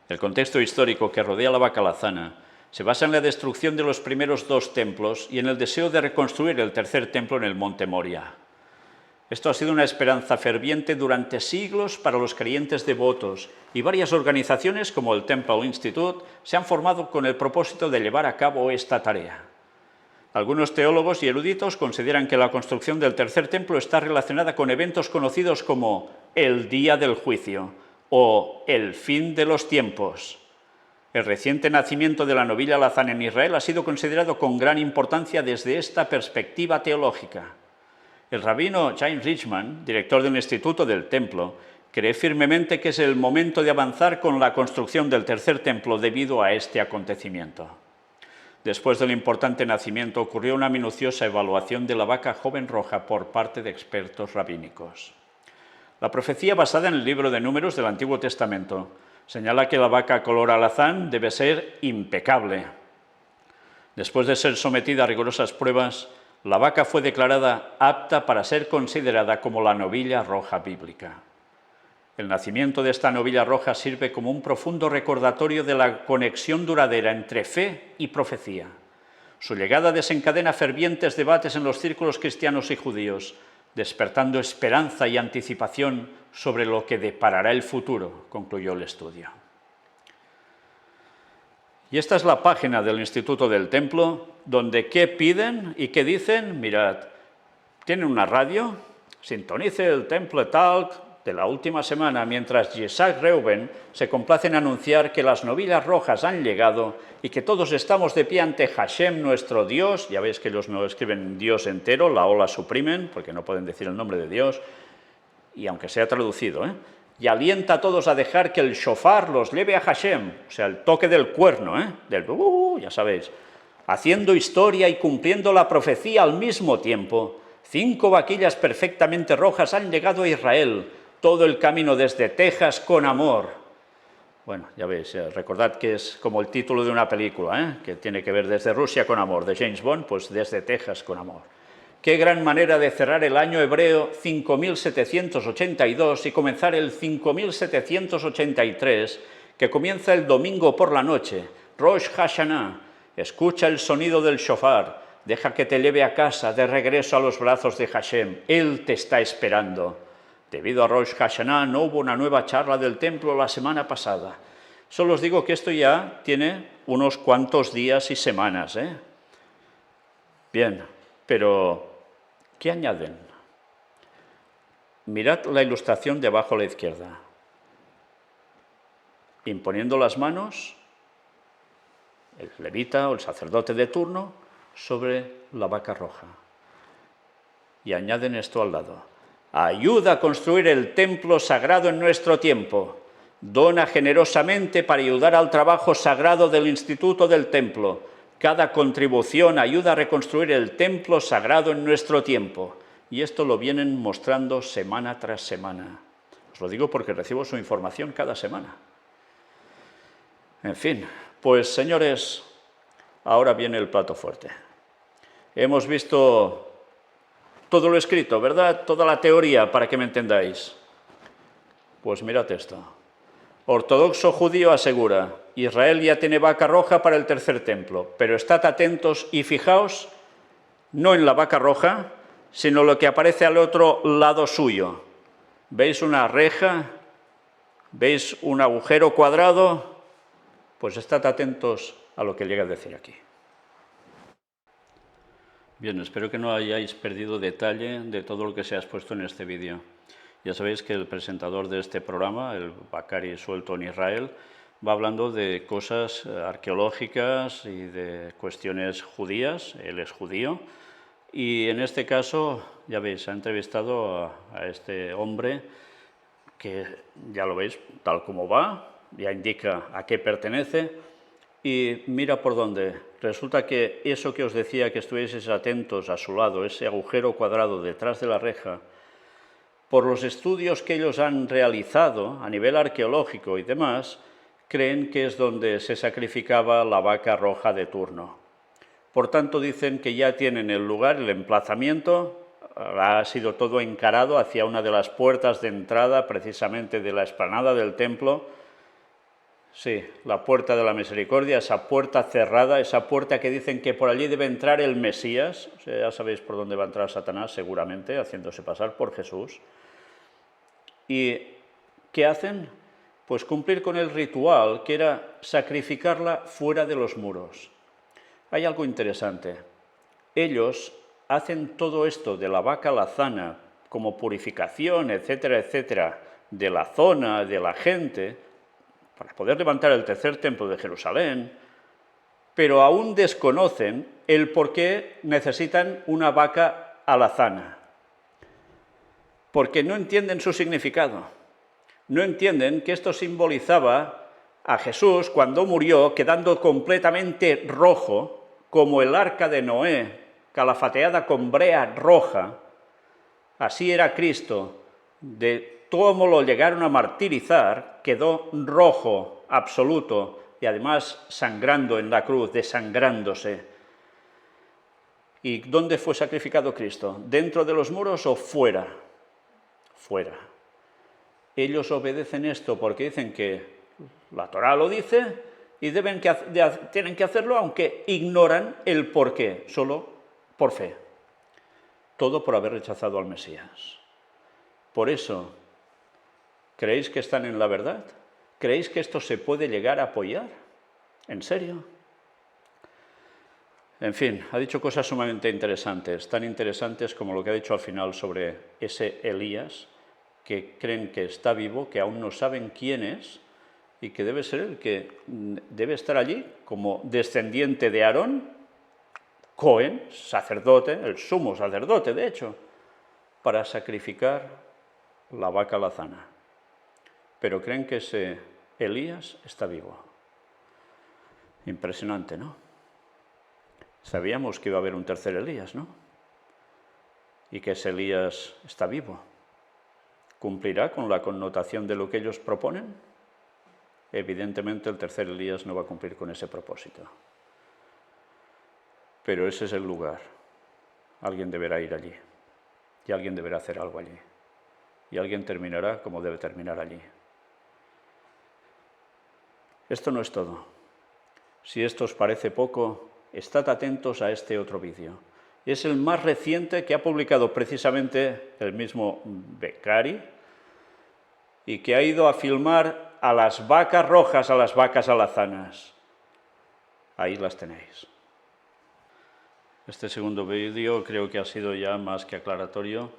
El contexto histórico que rodea la vaca alazana se basa en la destrucción de los primeros 2 templos y en el deseo de reconstruir el tercer templo en el monte Moria. Esto ha sido una esperanza ferviente durante siglos para los creyentes devotos y varias organizaciones como el Temple Institute se han formado con el propósito de llevar a cabo esta tarea. Algunos teólogos y eruditos consideran que la construcción del tercer templo está relacionada con eventos conocidos como el Día del Juicio o el fin de los tiempos. El reciente nacimiento de la novilla alazana en Israel ha sido considerado con gran importancia desde esta perspectiva teológica. El rabino James Richman, director del Instituto del Templo, cree firmemente que es el momento de avanzar con la construcción del tercer templo debido a este acontecimiento. Después del importante nacimiento ocurrió una minuciosa evaluación de la vaca joven roja por parte de expertos rabínicos. La profecía basada en el libro de Números del Antiguo Testamento señala que la vaca color alazán debe ser impecable. Después de ser sometida a rigurosas pruebas, la vaca fue declarada apta para ser considerada como la novilla roja bíblica. El nacimiento de esta novilla roja sirve como un profundo recordatorio de la conexión duradera entre fe y profecía. Su llegada desencadena fervientes debates en los círculos cristianos y judíos, despertando esperanza y anticipación sobre lo que deparará el futuro, concluyó el estudio. Y esta es la página del Instituto del Templo, donde ¿qué piden y qué dicen? Mirad, tienen una radio, sintonice el Temple Talk de la última semana, mientras Yitzhak Reuben se complace en anunciar que las novillas rojas han llegado y que todos estamos de pie ante Hashem, nuestro Dios. Ya veis que ellos no escriben Dios entero, la O la suprimen, porque no pueden decir el nombre de Dios, y aunque sea traducido, y alienta a todos a dejar que el shofar los lleve a Hashem, o sea, el toque del cuerno, del ya sabéis, haciendo historia y cumpliendo la profecía al mismo tiempo. 5 vaquillas perfectamente rojas han llegado a Israel, todo el camino desde Texas con amor. Bueno, ya veis, recordad que es como el título de una película, que tiene que ver desde Rusia con amor, de James Bond, pues desde Texas con amor. Qué gran manera de cerrar el año hebreo 5782 y comenzar el 5783, que comienza el domingo por la noche, Rosh Hashanah. Escucha el sonido del shofar, deja que te lleve a casa, de regreso a los brazos de Hashem. Él te está esperando. Debido a Rosh Hashanah no hubo una nueva charla del templo la semana pasada. Solo os digo que esto ya tiene unos cuantos días y semanas, Bien, pero ¿qué añaden? Mirad la ilustración de abajo a la izquierda. Imponiendo las manos, el levita o el sacerdote de turno, sobre la vaca roja. Y añaden esto al lado. Ayuda a construir el templo sagrado en nuestro tiempo. Dona generosamente para ayudar al trabajo sagrado del Instituto del Templo. Cada contribución ayuda a reconstruir el templo sagrado en nuestro tiempo. Y esto lo vienen mostrando semana tras semana. Os lo digo porque recibo su información cada semana. En fin, pues señores, ahora viene el plato fuerte. Hemos visto todo lo escrito, ¿verdad? Toda la teoría, para que me entendáis. Pues mirad esto. Ortodoxo judío asegura, Israel ya tiene vaca roja para el tercer templo, pero estad atentos y fijaos, no en la vaca roja, sino lo que aparece al otro lado suyo. ¿Veis una reja? ¿Veis un agujero cuadrado? Pues estad atentos a lo que llega a decir aquí. Bien, espero que no hayáis perdido detalle de todo lo que se ha expuesto en este vídeo. Ya sabéis que el presentador de este programa, el Bacari suelto en Israel, va hablando de cosas arqueológicas y de cuestiones judías, él es judío, y en este caso, ya veis, ha entrevistado a este hombre que, ya lo veis, tal como va, ya indica a qué pertenece, y mira por dónde. Resulta que eso que os decía que estuvieseis atentos a su lado, ese agujero cuadrado detrás de la reja, por los estudios que ellos han realizado a nivel arqueológico y demás, creen que es donde se sacrificaba la vaca roja de turno. Por tanto, dicen que ya tienen el lugar, el emplazamiento, ha sido todo encarado hacia una de las puertas de entrada, precisamente de la explanada del templo. Sí, la puerta de la misericordia, esa puerta cerrada, esa puerta que dicen que por allí debe entrar el Mesías. O sea, ya sabéis por dónde va a entrar Satanás, seguramente, haciéndose pasar por Jesús. ¿Y qué hacen? Pues cumplir con el ritual, que era sacrificarla fuera de los muros. Hay algo interesante. Ellos hacen todo esto de la vaca lazana como purificación, etcétera, etcétera, de la zona, de la gente, para poder levantar el tercer templo de Jerusalén, pero aún desconocen el por qué necesitan una vaca alazana, porque no entienden su significado. No entienden que esto simbolizaba a Jesús cuando murió, quedando completamente rojo, como el arca de Noé, calafateada con brea roja. Así era Cristo, de cómo lo llegaron a martirizar, quedó rojo, absoluto, y además sangrando en la cruz, desangrándose. ¿Y dónde fue sacrificado Cristo? ¿Dentro de los muros o fuera? Fuera. Ellos obedecen esto porque dicen que la Torá lo dice y tienen que hacerlo aunque ignoran el porqué, solo por fe. Todo por haber rechazado al Mesías. Por eso, ¿creéis que están en la verdad? ¿Creéis que esto se puede llegar a apoyar? ¿En serio? En fin, ha dicho cosas sumamente interesantes, tan interesantes como lo que ha dicho al final sobre ese Elías, que creen que está vivo, que aún no saben quién es, y que debe ser el que debe estar allí como descendiente de Aarón, Cohen, sacerdote, el sumo sacerdote, de hecho, para sacrificar la vaca lazana. Pero creen que ese Elías está vivo. Impresionante, ¿no? Sabíamos que iba a haber un tercer Elías, ¿no? Y que ese Elías está vivo. ¿Cumplirá con la connotación de lo que ellos proponen? Evidentemente el tercer Elías no va a cumplir con ese propósito. Pero ese es el lugar. Alguien deberá ir allí. Y alguien deberá hacer algo allí. Y alguien terminará como debe terminar allí. Esto no es todo. Si esto os parece poco, estad atentos a este otro vídeo. Es el más reciente que ha publicado precisamente el mismo Beccari y que ha ido a filmar a las vacas rojas, a las vacas alazanas. Ahí las tenéis. Este segundo vídeo creo que ha sido ya más que aclaratorio.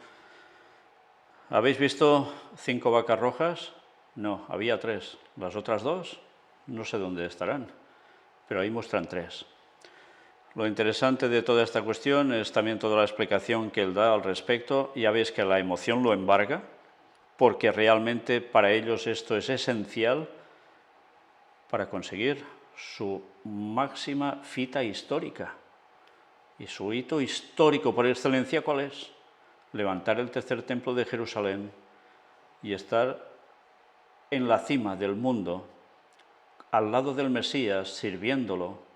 ¿Habéis visto 5 vacas rojas? No, había 3. Las otras 2 no sé dónde estarán, pero ahí muestran 3. Lo interesante de toda esta cuestión es también toda la explicación que él da al respecto. Ya veis que la emoción lo embarga, porque realmente para ellos esto es esencial para conseguir su máxima fita histórica. Y su hito histórico por excelencia, ¿cuál es? Levantar el tercer templo de Jerusalén y estar en la cima del mundo, al lado del Mesías, sirviéndolo,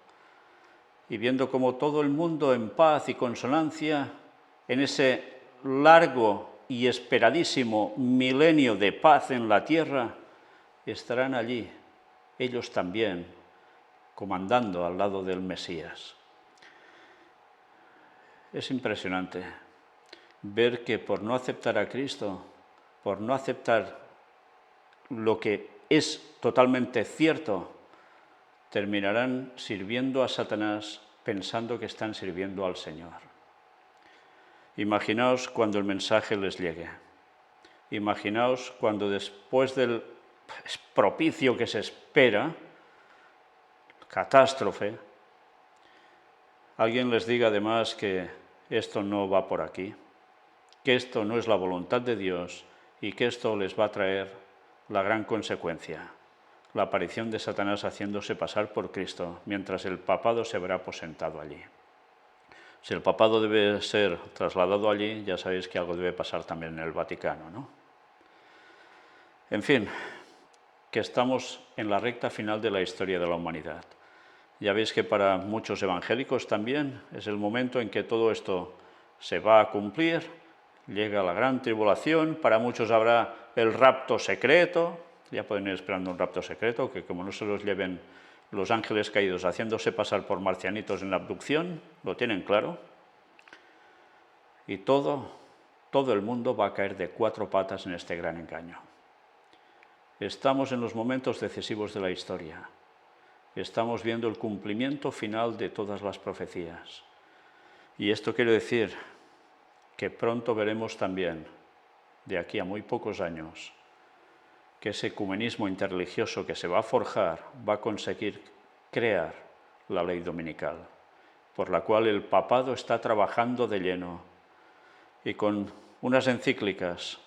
y viendo cómo todo el mundo en paz y consonancia, en ese largo y esperadísimo milenio de paz en la tierra, estarán allí, ellos también, comandando al lado del Mesías. Es impresionante ver que por no aceptar a Cristo, por no aceptar lo que es totalmente cierto, terminarán sirviendo a Satanás pensando que están sirviendo al Señor. Imaginaos cuando el mensaje les llegue. Imaginaos cuando después del propicio que se espera, catástrofe, alguien les diga además que esto no va por aquí, que esto no es la voluntad de Dios y que esto les va a traer la gran consecuencia, la aparición de Satanás haciéndose pasar por Cristo, mientras el papado se verá aposentado allí. Si el papado debe ser trasladado allí, ya sabéis que algo debe pasar también en el Vaticano, ¿no? En fin, que estamos en la recta final de la historia de la humanidad. Ya veis que para muchos evangélicos también es el momento en que todo esto se va a cumplir, llega la gran tribulación, para muchos habrá el rapto secreto, ya pueden ir esperando un rapto secreto, que como no se los lleven los ángeles caídos haciéndose pasar por marcianitos en la abducción, lo tienen claro, y todo el mundo va a caer de 4 patas en este gran engaño. Estamos en los momentos decisivos de la historia. Estamos viendo el cumplimiento final de todas las profecías. Y esto quiere decir que pronto veremos también, de aquí a muy pocos años, que ese ecumenismo interreligioso que se va a forjar va a conseguir crear la ley dominical, por la cual el papado está trabajando de lleno y con unas encíclicas,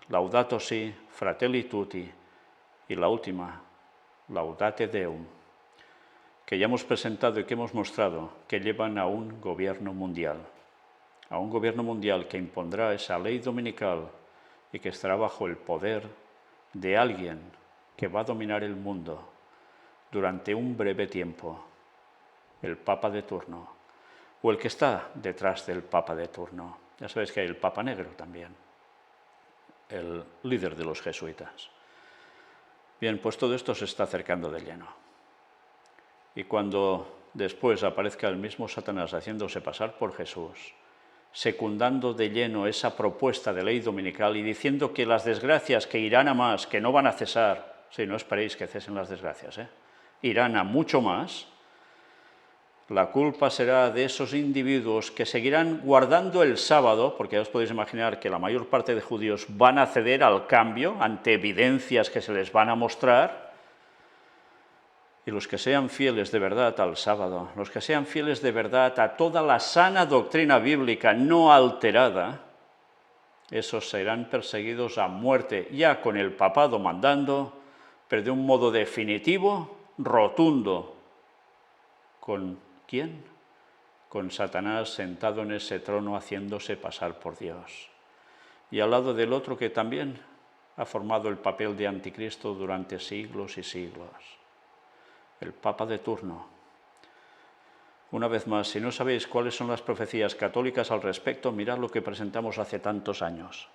Laudato Si, Fratelli Tutti, y la última, Laudate Deum, que ya hemos presentado y que hemos mostrado que llevan a un gobierno mundial que impondrá esa ley dominical y que estará bajo el poder de alguien que va a dominar el mundo durante un breve tiempo, el Papa de turno, o el que está detrás del Papa de turno. Ya sabéis que hay el Papa Negro también, el líder de los jesuitas. Bien, pues todo esto se está acercando de lleno. Y cuando después aparezca el mismo Satanás haciéndose pasar por Jesús, secundando de lleno esa propuesta de ley dominical y diciendo que las desgracias que irán a más, que no van a cesar, sí, no esperéis que cesen las desgracias, irán a mucho más, la culpa será de esos individuos que seguirán guardando el sábado, porque ya os podéis imaginar que la mayor parte de judíos van a ceder al cambio ante evidencias que se les van a mostrar, y los que sean fieles de verdad al sábado, los que sean fieles de verdad a toda la sana doctrina bíblica no alterada, esos serán perseguidos a muerte, ya con el papado mandando, pero de un modo definitivo, rotundo. ¿Con quién? Con Satanás sentado en ese trono haciéndose pasar por Dios. Y al lado del otro que también ha formado el papel de anticristo durante siglos y siglos. El Papa de turno. Una vez más, si no sabéis cuáles son las profecías católicas al respecto, mirad lo que presentamos hace tantos años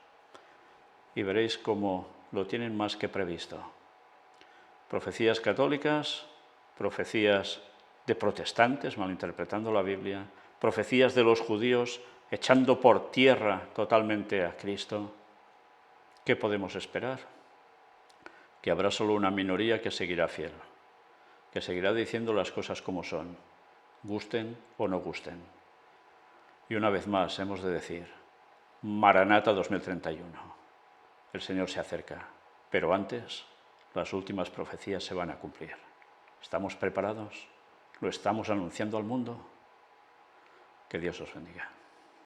y veréis cómo lo tienen más que previsto. Profecías católicas, profecías de protestantes malinterpretando la Biblia, profecías de los judíos echando por tierra totalmente a Cristo. ¿Qué podemos esperar? Que habrá solo una minoría que seguirá fiel, que seguirá diciendo las cosas como son, gusten o no gusten. Y una vez más hemos de decir, Maranata 2031, el Señor se acerca, pero antes las últimas profecías se van a cumplir. ¿Estamos preparados? ¿Lo estamos anunciando al mundo? Que Dios os bendiga.